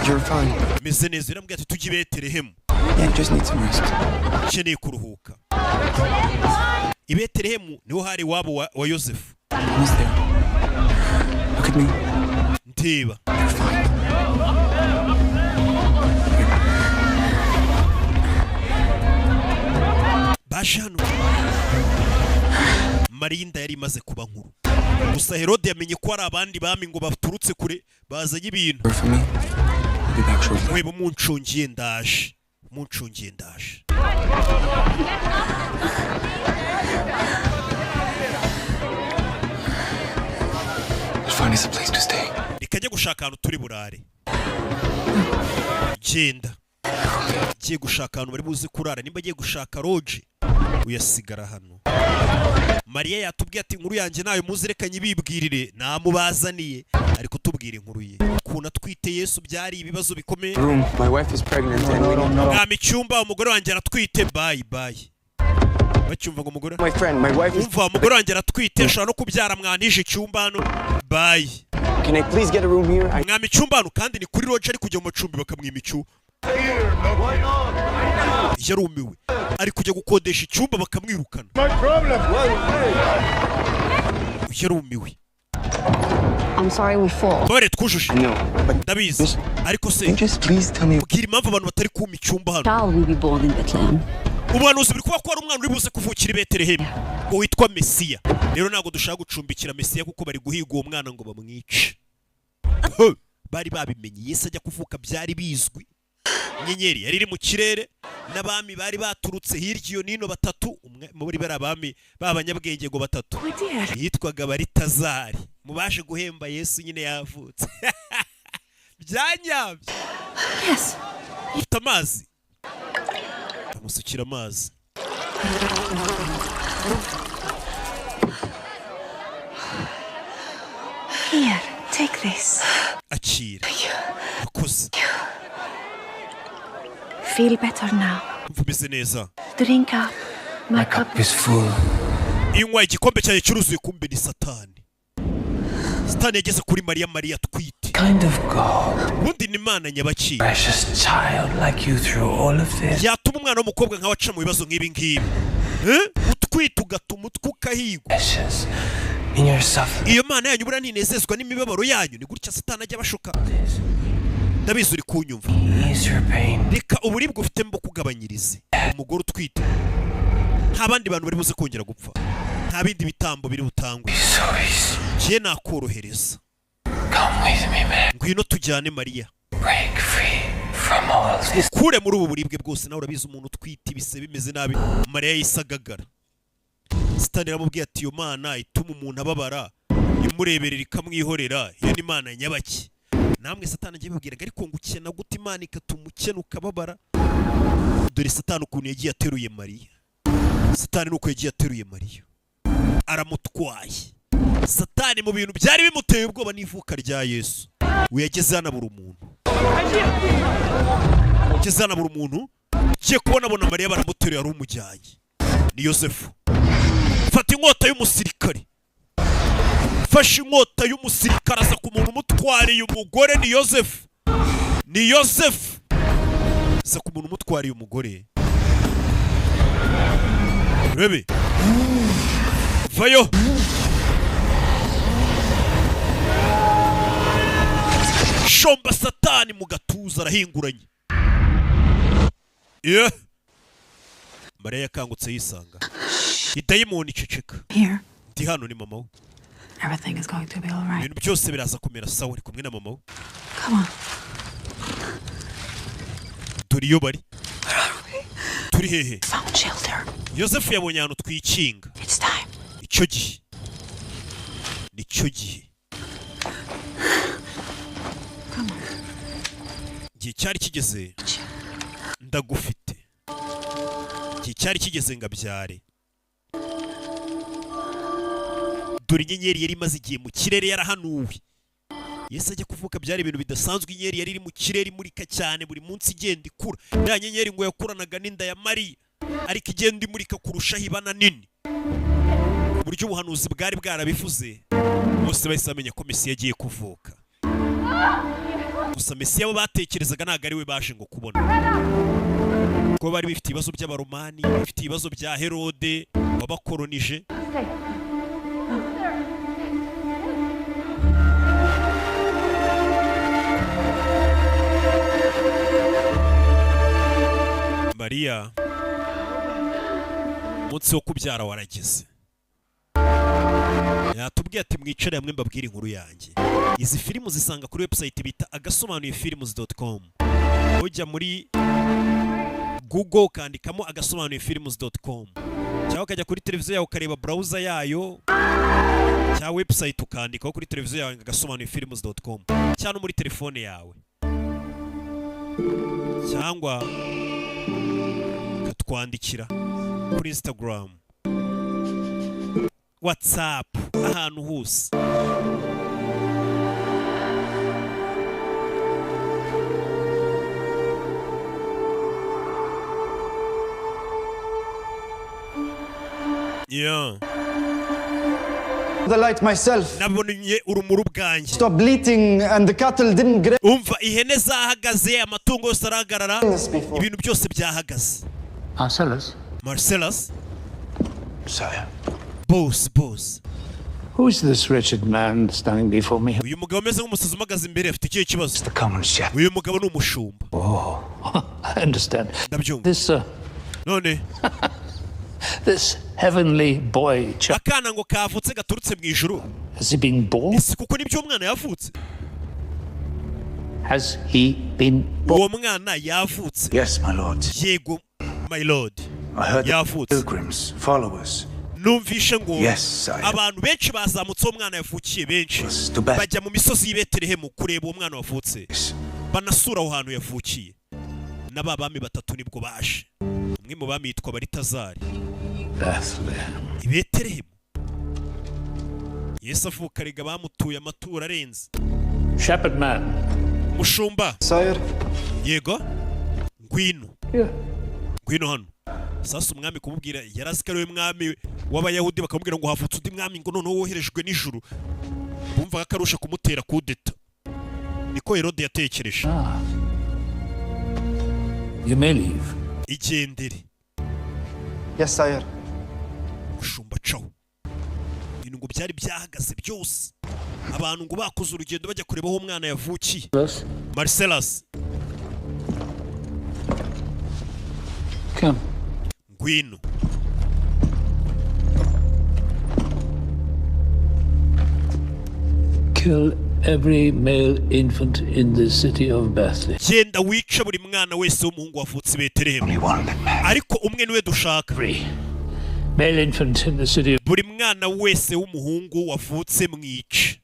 You're fine. Meze neza, irambwira ati tujye i Betelehemu. Yeah, just need some rest. Ukeneye kuruhuka. I Betelehemu niho hari iwabo wa Yosefu. Who's there? Look at me. Ndeba. You're fine. Baje hano. Marinda yari imaze kuba nkuru. Gusa Herode yamenye ko hari abandi bami ngo baturutse kure bazanye ibintu. Weba umuncungiye ndaje. Find us a place to stay. Ikajya gushaka ahantu turi burare. Genda. Giye gushaka ahantu bari buze kurara, nimba agiye gushaka lodge uyasigara hano. Mariya yatubwiye ati inkuru yanjye nayo muzirekanye bibwirire, namubazaniye ariko tubwire inkuru ye. Kuna twite Yesu byari ibibazo bikomeye. My wife is pregnant and we need Ngami cyumba umugore wanjye aratwite. Bye. Bacyumva ngo umugore. My friend, my wife is umugore wanjye aratwite, ashaka no kubyara mwanije icyumba hano. Bye. Can I please get a room here? Ngami cyumba hano kandi ni kuri lodge ari kujya mu macumbi bakamwima icyu. Yarumiwe ari kujya gukodesha icyumba bakamwirukana. Yarumiwe. I'm sorry we fall. Bare twujuje. Ndabizi. Ariko se just please tell me ubwira impamvu abantu batari kuma icyumba hano. Child will be born in Bethlehem. Ubuhanuzi buri kuba ko hari umwana uri buze kuvukira i Betelehemu ngo witwa Mesiya. Rero ntabwo dushaka gucumbikira Mesiya kuko bari guhiga uwo mwana ngo bamwice. Bari babimenye Yesu ajya kuvuka byari bizwi. Inyenyeri yari iri mu kirere n'abami bari baturutse hirya iyo nino batatu, umwe muri bari abami b'abanyabwenge ngo batatu yitwaga Baritazari, mubaje guhemba Yesu nyine yavutse. Byanyabye. Yes. Ufite amazi. Amusukira amazi. Here, take this. Akira. Akoze. Feel better now. Mvumeze neza. Drink up. My cup is full. Inywa igikombe cyawe cyuruzuye, kumbe ni Satani. Satani yageze kuri Mariya twite. Kind of God. Ubundi ni Imana nyabaki. Precious child like you through all of this. Yatuma umwana w'umukobwa nkawe aca mu bibazo nk'ibi ngibi. Utwite ugatuma utwe ukahigwa. Precious in your suffering. Iyo Mana yanyu bura ninezezwa n'imibabaro yanyu, ni gutya Satani ajya abashuka. Ndabizi uri kunyumva. Reka uburibwe ufite mbo kugabanyirize. Umugore utwite nta bandi bantu bari buze kongera gupfa, nta bindi bitambo biri butangwe. Kiye nakorohereza. Ngwino tujyane Mariya. Break free from all this. Ukure muri ubu buribwe bwose. Nawe urabizi umuntu utwite ibise bimeze nabi. Mariya yisagagara. Satani aramubwiye ati iyo Mana ituma umuntu ababara imureberera ikamwihorera, iyo ni Imana nyabaki. Namwe Satani agiye bibwiraga ariko ngo ukena gute Imana ikatuma ukena ukababara. Dore Satani ukuntu yagiye ateruye Mariya. Satani nuko yagiye ateruye Mariya aramutwaye. Satani mu bintu byari bimuteye ubwoba n'ivuka rya Yesu, uyageze hano buri umuntu. Ugeze hano buri umuntu kiye kubona Mariya baramuteruye ari umujyanye. Ni Yosefu. Fata inkota y'umusirikare. Fashe inkota y'umusirikare aza ku muntu umutwariye umugore. Ni Yosefu. Ni Yosefu. Aza ku muntu umutwariye umugore. Rebe. Vayo. Shomba Satani mu gatuza arahinguranye. Mariya yakangutse yisanga. idayimoni iceceka. Here. Ndi hano ni mama we. Everything is going to be all right. Ibintu byose biraza kumera sawa uri kumwe na mama we. Come on. Turi yo bari. Turi hehe? Found shelter. Yosefu yabonye ahantu twikinga. It's time. Icyo gihe. Nicyo gihe. Come on. Gihe cyari kigeze. Ndagufite. Gihe cyari kigeze ngabyare. Dore inyenyeri yari imaze igihe mu kirere yarahanuwe. Yesu ajya kuvuka byari ibintu bidasanzwe. Inyenyeri yari iri mu kirere imurika cyane buri munsi igenda ikura. Ya nyenyeri ngo yakuranaga n'inda ya Mariya, ariko igenda imurika kurushaho ibana nini. Ku buryo ubuhanuzi bwari bwarabivuze, bose bahise bamenya ko Mesiya agiye kuvuka. Gusa Mesiya bo batekerezaga ntabwo ari we baje ngo kubona, kuko bari bifite ibibazo by'abaromani, bifite ibibazo bya Herode wabakolonije. Mariya, umunsi wo kubyara warageze. Yatubwiye ati mwicare hamwe mbabwire inkuru yanjye. Izi filmu zisanga kuri website bita agasobanuye films.com. Ujya muri Google ukandikamo agasobanuye films.com, cyangwa ukajya kuri televiziyo yawe ukareba browser yayo, cyangwa website ukandikaho kuri televiziyo yawe agasobanuye films.com, cyangwa muri telefone yawe, cyangwa ukatwandikira kuri Instagram, WhatsApp, ahantu hose. Yeah. The light myself. Nabonye urumuri bwanjye. Stop bleating and the cattle didn't graze. Umva ihene zahagaze, amatungo yose arahagarara, ibintu byose byahagaze. Marcellus. Sire. Boss. Who is this wretched man standing before me? Uyu mugabo ameze nk'umusazi umagaze imbere afite ikihe kibazo? The common shepherd. Uyu mugabo ni umushumba. Oh, I understand. Ndabyumva. This none this heavenly boy. Akana ngo kavutse gaturutse mu ijuru. Has he been born? Ese kuko nibyo umwana yavutse? Has he been born? Uwo mwana yavutse. Yes, my lord. Yego, my lord. I heard yavutse. Pilgrims, followers. Numvishe ngo Yes, abantu benshi bazamutse uwo mwana yavukiye benshi bajya mu misozi y'i Betelehemu kureba uwo mwana wavutse, banasura aho hantu yavukiye. N'aba bami batatu nibwo baje. Umwe mu bami yitwa Baritazari. I Betelehemu. Yesu avuka rega bamutuye amaturo arenze. Shepherd man. Mushumba. Sire. Yego. Ngwino. Yeah. Ngwino hano. Sasa umwami kumubwira yarazi ko ari we mwami w'Abayahudi, bakamubwira ngo havutse undi mwami ngo none woherejwe n'ijuru. Bumvaga akarusha kumutera kudeta. Niko Herode yatekereje. You may leave. Igendere. Yes, sire. Mushumba caho. Ibintu ngo byari byahagaze byose. Abantu ngo bakoze urugendo bajya kureba aho umwana yavukiye. Marcellus. Come. Ngwino. Kill every male infant in the city of Bethlehem. Genda wica buri mwana wese w'umuhungu wavutse i Betelehemu. Ariko umwe niwe dushaka. Male infant in the city. Buri mwana wese w'umuhungu wavutse mwica.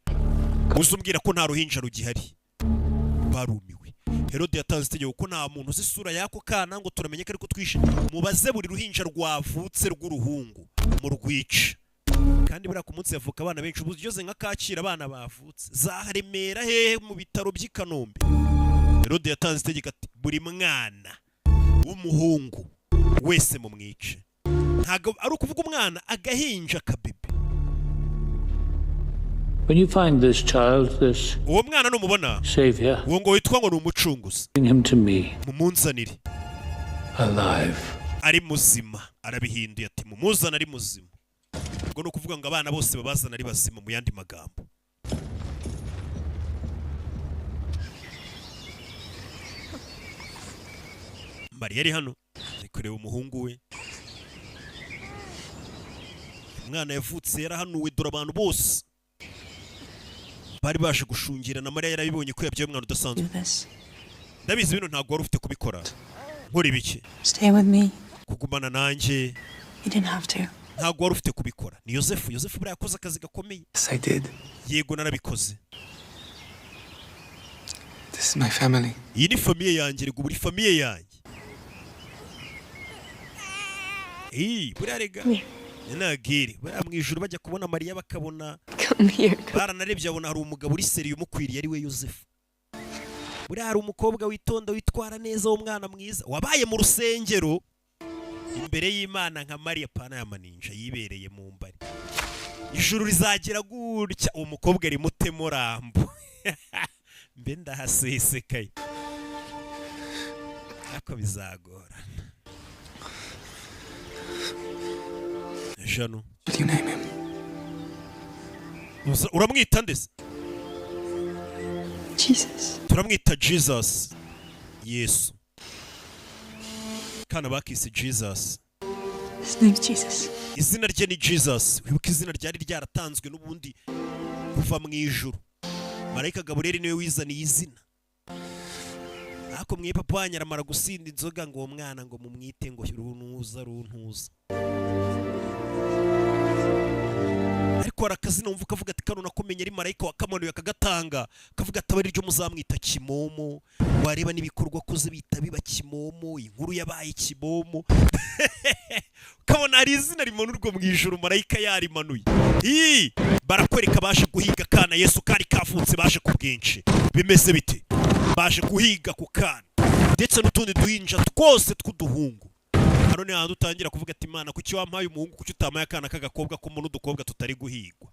Uzumbwira ko nta ruhinja rugihari. Barumiwe. Herode yatanze itegeko ko nta muntu uzi isura yako kana ngo turamenye ko ariko twishe. Mubaze buri ruhinja rwavutse rw'uruhungu mu rwica. Kandi bura ku munsi yavuka abana benshi ubuyoze nka Kacira abana bavutse. Zaharemera hehe mu bitaro by'i Kanombe. Herode yatanze itegeko ati buri mwana w'umuhungu wese mu mwice. Ntago ari ukuvuga umwana agahinja kabebe. When you find this child, this uwo mwana numubona Savior, uwo ngo witwa ngo ni umucunguzi, bring him to me. Mumunzanire alive. Ari muzima. Arabihinduye ati mumuzana ari muzima. Ubwo no kuvuga ngo abana bose babazana ari bazima mu yandi magambo. Mariya ari hano ari kureba umuhungu we. umwana yavutse yarahanuwe, dore abantu bose bari baje gushungira, na Mariya yarabibonye ko yabyaye umwana udasanzwe. Ndabizi bino ntabwo wari ufite kubikora. Nkora ibiki? Stay with me. Kugumana nanjye. You didn't have to. Ntabwo wari ufite kubikora. Ni Yosefu buriya yakoze akazi gakomeye. Yes, I did. Yego narabikoze. This is my family. Iyi ni famiye yanjye, rego buri famiye yanjye. Buriya rega nagire buriya mu ijuru bajya kubona Mariya bakabona baranarebye abona hari umugabo uri seriye umukwiriye ari we Yosefu. Buriya hari umukobwa witonda witwara neza w'umwana mwiza wabaye mu rusengero imbere y'Imana nka Mariya pana ya maninja yibereye mu mbari. Ijuru rizagira gutya uwo mukobwa ari mutemo rambo. Mbe ndahasesekaye. Ako bizagora. Jano. What do you name him? Uramwita ndese? Jesus. Turamwita Jesus. Yesu. Kana bakise Jesus. His name's Jesus. Izina rye ni Jesus. Wibuka izina ryari ryaratanzwe n'ubundi kuva mu ijuru. Marayika Gaburiyeli niwe wizaniye izina. Ako mwe papa wanyu aramara gusinda inzoga ngo uwo mwana ngo mumwite ngo runtuza. Ariko arakazina wumva ukavuga ati kano nakomenya ari marayika wakamanuye akagatanga, kavuga ati abari ryo muzamwita Kimomo. Wareba n'ibikorwa koze bita biba Kimomo, inkuru yabaye Kimomo. Kabona ari izina rimanurwa mu ijuru marayika yarimanuye. Barakwereka baje guhiga kana Yesu kari kavutse baje ku bwinshi. Bimeze bite? Baje guhiga ku kana ndetse n'utundi duhinja twose tw'uduhungu. Hano ni ahantu utangira kuvuga ati Imana kuki wampaye umuhungu kuki utamaye akana k'agakobwa ko mu n'udukobwa tutari guhigwa.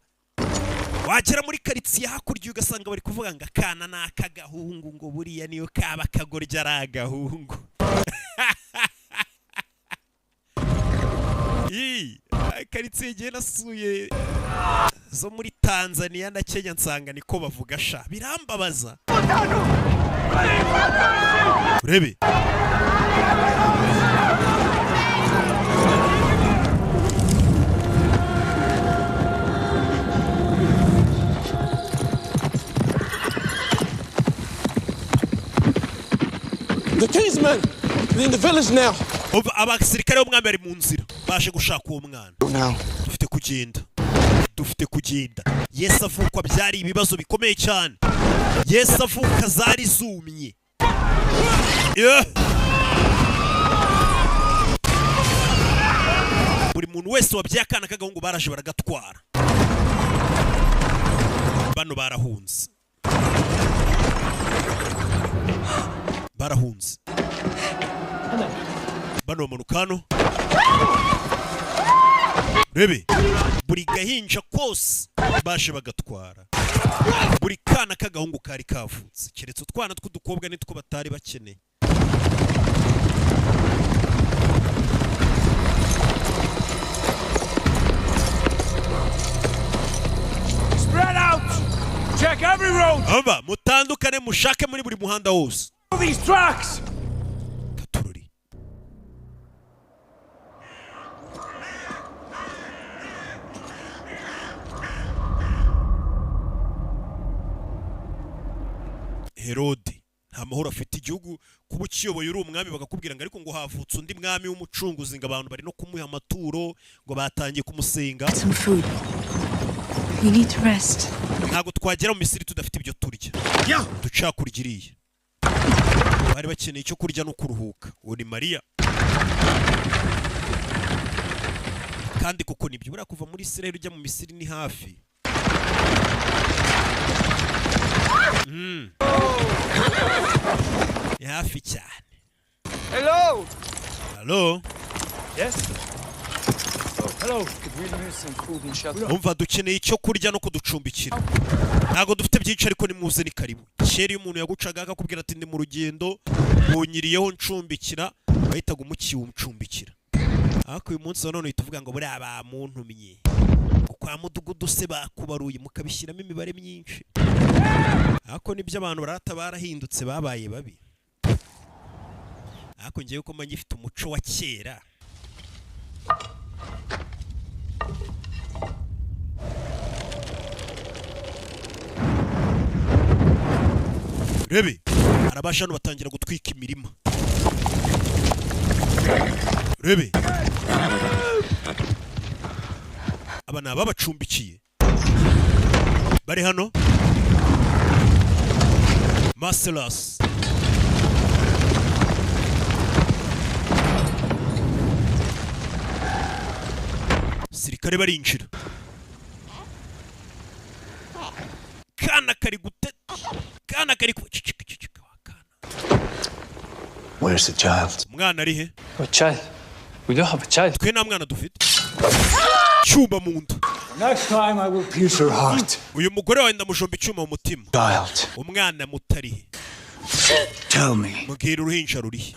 Wagera muri karitsiye hakurya ugasanga bari kuvuga ngo akana n'akagahungu ngo buriya niyo kaba kagorya ari agahungu. Karitsiye igihe nasuye zo muri Tanzania na Kenya nsanga niko bavuga sha birambabaza. Urebe The king's men, they're in the village now. Abasirikare b'umwami bari mu nzira baje gushaka uwo mwana. Dufite kugenda. Yesu avukwa byari ibibazo bikomeye cyane. Yesu avuka zari zumye. Buri muntu wese wabyaye akana k'agahungu baraje baragatwara. Bano barahunze. Bano bamanukano. Rebe buri gahinja kose baje bagatwara. Buri kana k'agahungu kari kavutse keretse utwana tw'udukobwa nitwo batari bakeneye. Spread out. Check every road. Aba mutandukane mushake muri buri muhanda wose. These tracks. Herode nta mahoro afite igihugu kuba ukiyoboye uri umwami bakakubwira ngo ariko ngo havutse undi mwami w'umucunguzi ngo abantu bari no kumuha amaturo ngo batangiye kumusenga. We need to rest. Ntago twagera mu Misiri tudafite ibyo turya. Ducakurigiriye. Bari bakeneye icyo kurya no kuruhuka. Uwo ni Mariya. Kandi kuko nibyo bura kuva muri Isiraheli ujya mu Misiri ni hafi. Ni hafi cyane. Hello. Yes. Hello. Could we use some food and shelter? Umva dukeneye icyo kurya no kuducumbikira. Ntago dufite byinshi ariko nimuze ni karibu. Sheri umuntu yagucaga akakubwira ati ndi mu rugendo bunyiriyeho ncumbikira bahitaga umukiye umucumbikira. Ariko uyu munsi none tuvuga ngo buri aba muntu mye. Kwa mudugudu se bakubaruye mukabishyiramo imibare myinshi. Ariko nibyo abantu barata barahindutse babaye babi. Ariko ngiye uko manye ifite umuco wa kera. rebe arabasha hano batangira gutwika imirima rebe aba ni ababacumbikiye bari hano Marcellus sirikare barinjira kana kari gute kana kari Where's the child? Mwana ari he? What child? We don't have a child. Twe nta mwana dufite. Cyuma mu nda. Next time I will pierce her heart. Uyu mugore wawe ndamujomba icyuma mu mutima. Child. Umwana mutari he. Tell me. Mubwira uruhinja ruri.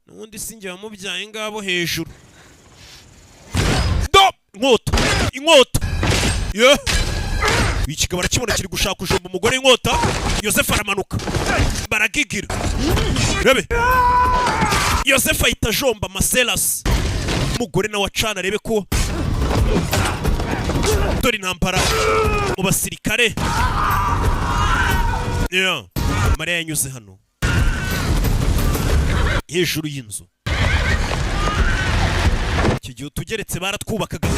Nundi sinjye wamubyaye ngabo hejuru. Stop! Inkota. Yeah. Ikigabo barakibona kiri gushaka kujomba umugore inkota. Joseph aramanuka. Baragigira. Rebe. Joseph ahita jomba Marcellus. Umugore nawe acana arebe ko dore intambara mu basirikare. Yeah. Maria yanyuze hano hejuru y'inzu. Iki gihe tugeretse baratwubakaga.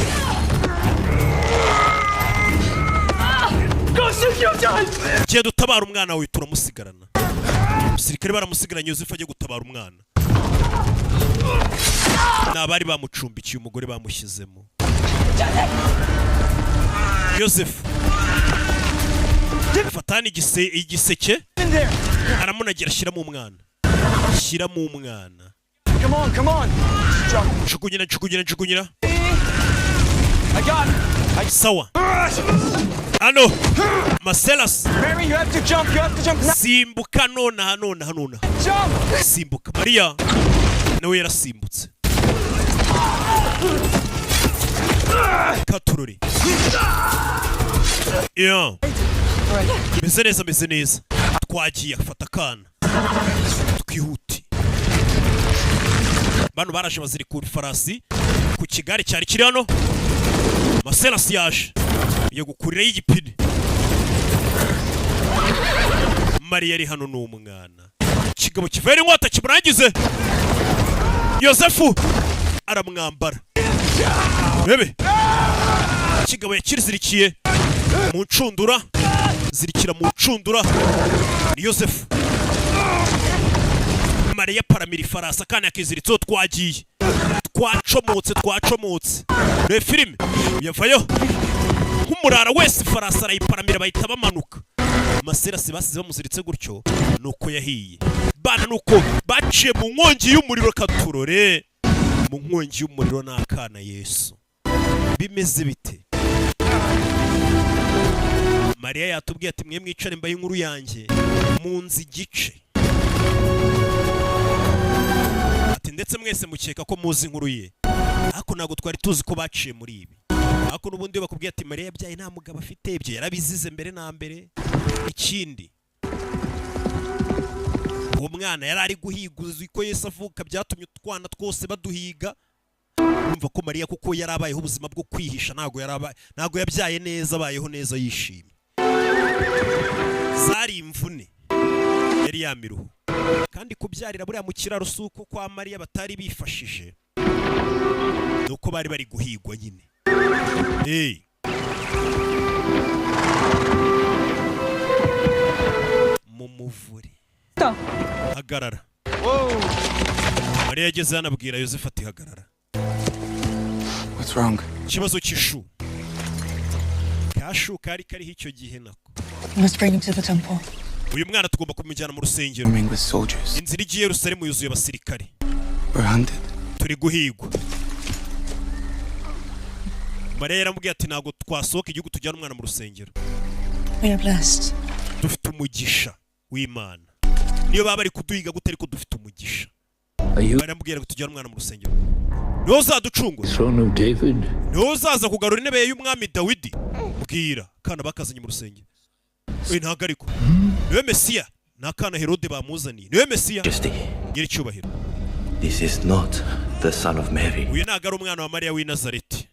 Kiye dutabara umwana wawe turamusigarana. Umusirikare baramusigaranye Joseph ajye gutabara umwana. Nabari bamucumbikiye umugore bamushyizemo. Joseph fatani igiseke aramunagira ashyiramo umwana. Shyiramo umwana. Come on. Chukunyira. I got it. Sawa. Ano. Marcellus. Mary, you have to jump now. Simbuka nona. Jump. Simbuka. Maria nawe yarasimbutse. Katururi. Yeah. Meze neza. Twagiye afata kana. Twihuti. Bano baraje bazirikura farasi ku kigari cyari kiri hano. Marcellus yaje yo gukurira y'igipine. Maria ari hano n'umwana. Kigabo kivera inkota kimurangize. Yosefu aramwambara. Bebe. Kigabo yakirizirikiye mu ncundura. Zirikira mu ncundura. Ni Yosefu. Maria paramira ifarasa kandi yakiziritseho twagiye. Twacomotse. Re filime yavayo. Nk'umurara wese ifarasa arayiparamira bahita bamanuka. Marcellus basize bamuziritse gutyo nuko yahiye. Bana nuko baciye mu nkongi y'umuriro katurore. Mu nkongi y'umuriro n'akana Yesu. Bimeze bite? Maria yatubwiye ati mwe mwicare mbaye inkuru yanjye mu nzi gice. Ati ndetse mwese mukeka ko muzi inkuru ye. Ariko ntago twari tuzi ko baciye muri ibi. Ariko nubundi bakubwiye ati Maria yabyaye nta mugabo afite ibyo yarabizize mbere na mbere. Ikindi uwo mwana yari ari guhiguza ko Yesu avuka byatumye utwana twose baduhiga. Umva ko Maria kuko yari abayeho ubuzima bwo kwihisha ntago yabyaye neza abayeho neza yishimye. Zari imvune yari yamiruho. Kandi kubyarira buriya mu kiraro suko kwa Maria batari bifashije. Nuko bari guhigwa nyine. Mumuvure. Hagarara. Maria yageze anabwira Joseph ati hagarara. What's wrong? Kibazo cy'ishu. Kashu kari icyo gihe nako. Let's bring him to the temple. Uyu mwana tugomba kumujyana mu rusengero. Inzira igiye Yerusalemu yuzuye abasirikare. We're hunted. Turi guhigwa. Maria yaramubwiye ati ntago twasohoka igihugu tujyana umwana mu rusengero. We are blessed. Dufite umugisha w'Imana. Niyo baba bari kuduhiga gute ariko dufite umugisha. Baramubwira ngo tujyana umwana mu rusengero. Niho uzaducungura. Throne of David. Niho uzaza kugarura intebe y'umwami Dawidi. Mbwira kana bakazanye mu rusengero. We ntago ariko. Niwe Mesiya. Nakana Herode bamuzaniye. Niwe Mesiya. Gira icyubahiro. This is not the son of Mary. Uyu ntago ari umwana wa Maria w'i Nazareti.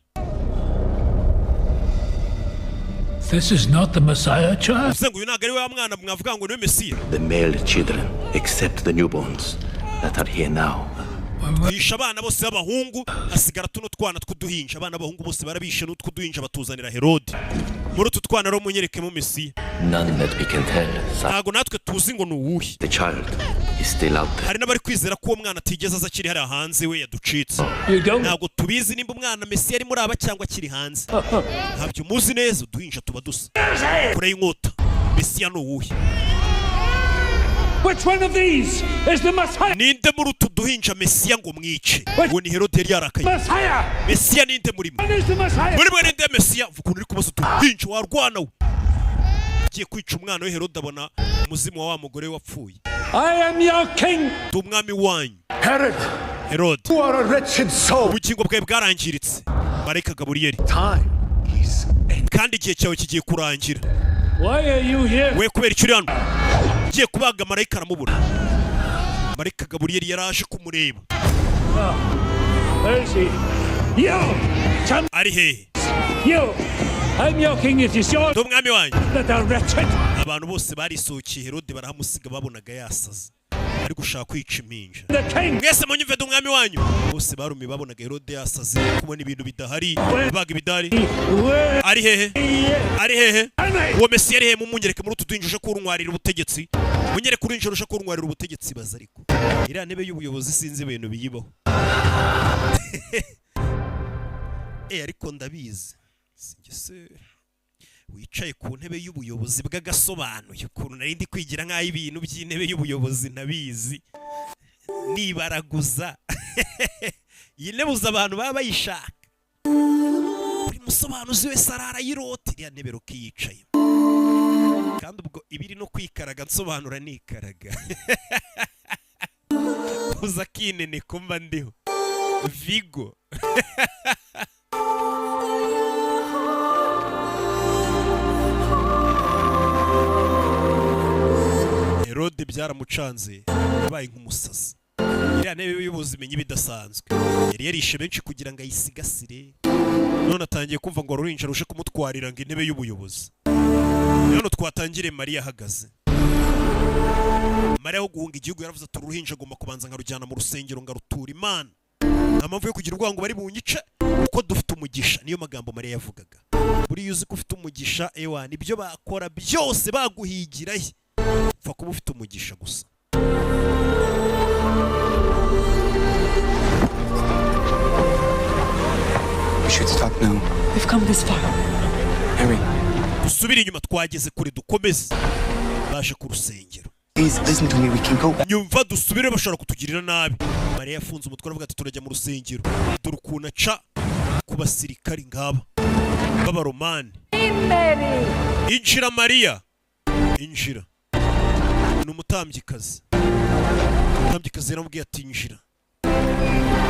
This is not the Messiah, child. The male children, except the newborns that are here now. Bisha abana bose b'abahungu hasigara tuno twana tw'uduhinja abana b'abahungu bose barabishe n'utw'uduhinja batuzanira Herode muri utu twana ro munyereke mu Mesiya None that we can tell. ntago natwe tuzi ngo nuwuhi The child is still out there. hari n'abari kwizera ko uwo mwana atigeze aza akiri hari hanze we yaducitse ntago tubizi nimba umwana Mesiya ari muri aba cyangwa akiri hanze ntabyo muzi neza uduhinja tuba dusa kure y'inkota Mesiya nuwuhi. Which one of these is the Messiah? Ninde muri utu duhinja Mesiya ngo mwice uwo ni Herode yari yarakaye Mesiya ninde murimo muri mwe ninde Mesiya vuga uri kubaza uduhinja warwana we agiye kwica umwana we Herode abona umuzimu wa mugore wapfuye. I am your king. Umwami wanyu Herode You are a wretched soul. ubugingo bwawe bwarangiritse marayika Gaburiyeli kandi igihe cyawe kigiye kurangira. Why are you here? We kubera icyo uri hano ugiye kubaga marayika aramubura. Marayika Gaburiyeli yaraje kumureba. Where is he? You! Ari hehe? You! I'm your king, it is yours. Umwami wanyu. That are wretched. Abantu bose barisohokeye Herode barahamusiga babonaga yasaze ari gushaka kwica impinja. Mwese munyumve umwami wanyu bose barumi babonaga Herode yasaze kubona ibintu bidahari baga ibidari. Ari hehe? Ari hehe? Uwo Mesiya ari hehe mumunyereke muri utu duhinja ko urunwarira ubutegetsi munyereke urinjira urusha ko urunwarira ubutegetsi baza ariko iriya ntebe y'ubuyobozi sinzi ibintu biyibaho. Ariko ndabizi singese wicaye ku ntebe y'ubuyobozi bw'agasobanuye ukuntu nari ndi kwigira nk'aho ibintu by'intebe y'ubuyobozi nabizi nibaraguza iyi ntebe uza abantu baba bayishaka buri musobanuzi wese arara yirota iriya ntebe rukiyicaye kandi ubwo ibiri no kwikaraga nsobanura nikaraga uza kinene kumba ndiho Vigo. Herode byaramucanze yabaye nk'umusazi. Iriya ntebe y'ubuyobozi menye bidasanzwe yari yarishe benshi kugira ngo ayisigasire none atangiye kumva ngo rurinja rushe kumutwarira ngo intebe y'ubuyobozi. None twatangire Mariya ahagaze. Mariya wo guhunga igihugu yaravuze ati uruhinja agomba kubanza nkarujyana mu rusengero ngarutura Imana. Amamvu yo kugira urwango bari bunyice uko dufite umugisha niyo magambo Mariya yavugaga. Buri yuzi ko ufite umugisha ewana ibyo bakora byose baguhigiraye pfa kuba ufite umugisha gusa. We should stop now. We've come this far. Hurry. Dusubire inyuma twageze kure dukomeze baje ku rusengero. Please listen to me, we can go. Nyumva dusubire bashaka kutugirira nabi. Mariya yafunze umutwe aravuga ati turajya mu rusengero. Durukuna ca ku basirikari ngaba b'abaromani. Injira Mariya. Injira. Ni umutambyikazi. Umutambyikazi yaramubwiye ati injira.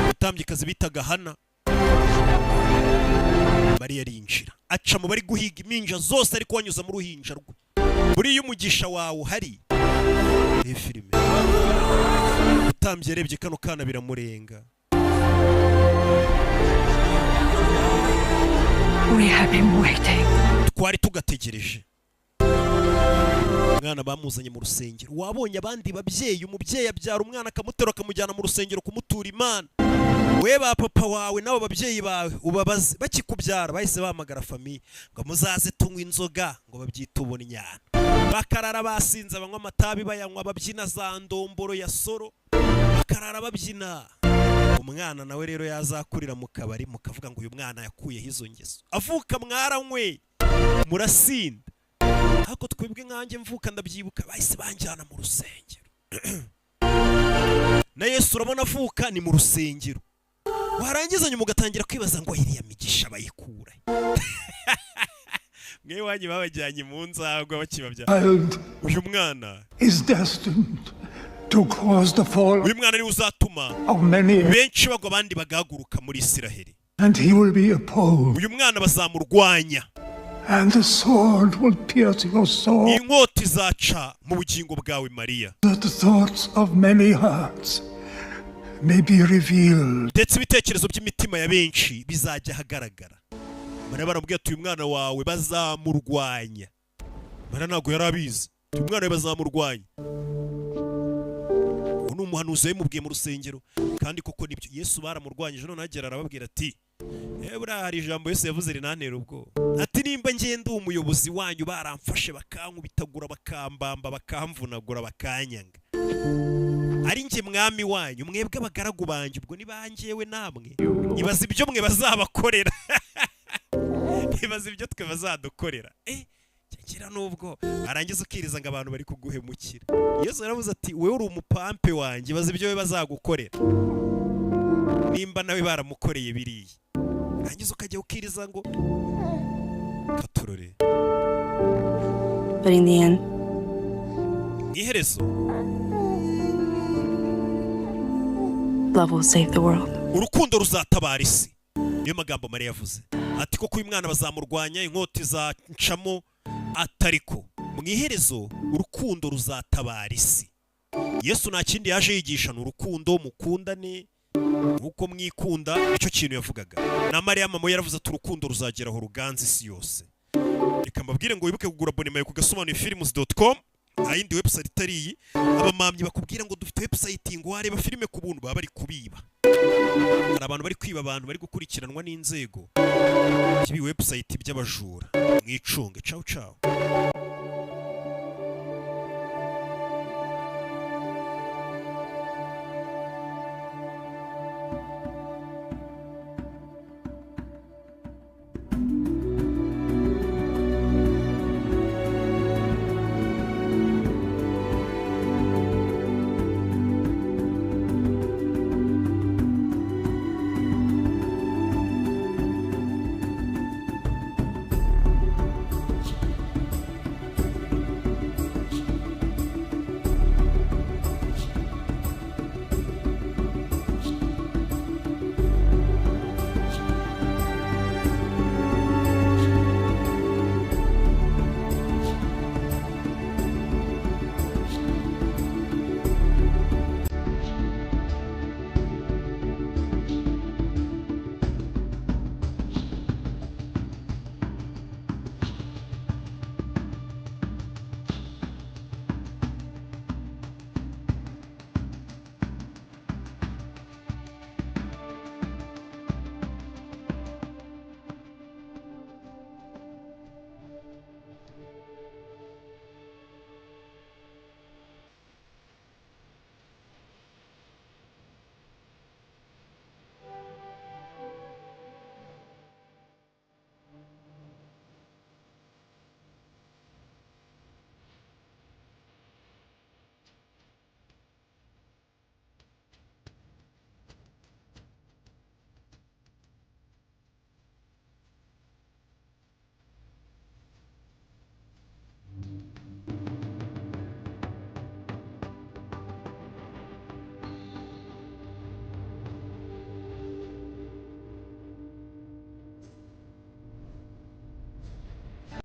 Umutambyikazi bitaga Hana. Mariya arinjira. Aca mu bari guhiga iminja zose ariko wanyuza mu ruhinja rwe. Buri y'umugisha wawe hari. Iyi filime. Utambye yarebye kano kana biramurenga. We have been waiting. Twari tugategereje. Umwana bamuzanye mu rusengero. Wabonye abandi babyeyi umubyeyi abyara umwana akamutera akamujyana mu rusengero kumutura Imana. We ba papa wawe nabo babyeyi bawe ubabaze bakikubyara bahise bahamagara famiye ngo muzaze tunywa inzoga ngo babyita ubona inyana. Bakarara basinze abanywa amatabi bayanywa babyina za ndomboro ya soro bakarara babyina. Umwana nawe rero yazakurira mu kabari mukavuga ngo uyu mwana yakuyeho izo ngeso avuka mwaranywe murasinda. Hako twebwe nkanjye mvuka ndabyibuka bahise banjyana mu rusengero. Na Yesu urabona avuka ni mu rusengero. Warangiza nyuma ugatangira kwibaza ngo iriya migisha bayikura. Mwe wanyu babajyanye mu nzagwa bakibabyara. Uyu mwana is destined to cause the fall uyu mwana ni uzatuma of many, benshi bagwa abandi bagahaguruka muri Isiraheli. and he will be opposed, Uyu mwana bazamurwanya. and the sword will pierce your soul, Inkota izaca mu bugingo bwawe Mariya. that the thoughts of many hearts may be revealed. Ndetse ibitekerezo by'imitima ya benshi bizajya hagaragara. Mariya baramubwira ati uyu mwana wawe bazamurwanya. Mariya ntabwo yari abizi. Uyu mwana wawe bazamurwanya. Uwo ni umuhanuzi yamubwiye mu rusengero. Kandi koko nibyo Yesu baramurwanyije, none agera arababwira ati buriya hari ijambo Yesu yavuze rinantera ubwoba. Ati nimba ngenda umuyobozi wanyu baramfashe bakankubitagura bakambamba bakamvunagura bakanyanga, ari njye mwami wanyu, mwebwe abagaragu banjye, ubwo nibanjyewe namwe ibaza ibyo mwe bazabakorera. Ibaza ibyo twe bazadukorera. Kira nubwo arangiza ukiriza ngo abantu bari kuguhemukira. Yesu yaravuze ati wewe uri umupampe wanjye, ibaza ibyo we bazagukorera nimba nawe baramukoreye biriya. Arangiza ukajya ukiriza ngo katurore. But in the end, iherezo, love will save the world. Urukundo ruzatabara isi. Niyo magambo Mariya yavuze. Ati koko uyu mwana bazamurwanya, inkota izancamo, atariko mu iherezo urukundo ruzatabara isi. Yesu nta kindi yaje yigisha, ni urukundo, mukundane nkuko mwikunda. Nicyo kintu yavugaga. Na Mariya mama yaravuze ati urukundo ruzageraho ruganza isi yose. Reka mbabwire ngo wibuke kugura abonema ku agasobanuyefilms.com, nta yindi website itari iyi. Abamamyi bakubwira ngo dufite website ngo wareba filime ku buntu, baba bari kubiba. Hari abantu bari kwiba abantu bari gukurikiranwa n'inzego. Ibi website by'abajura mwicunge. Ciao ciao.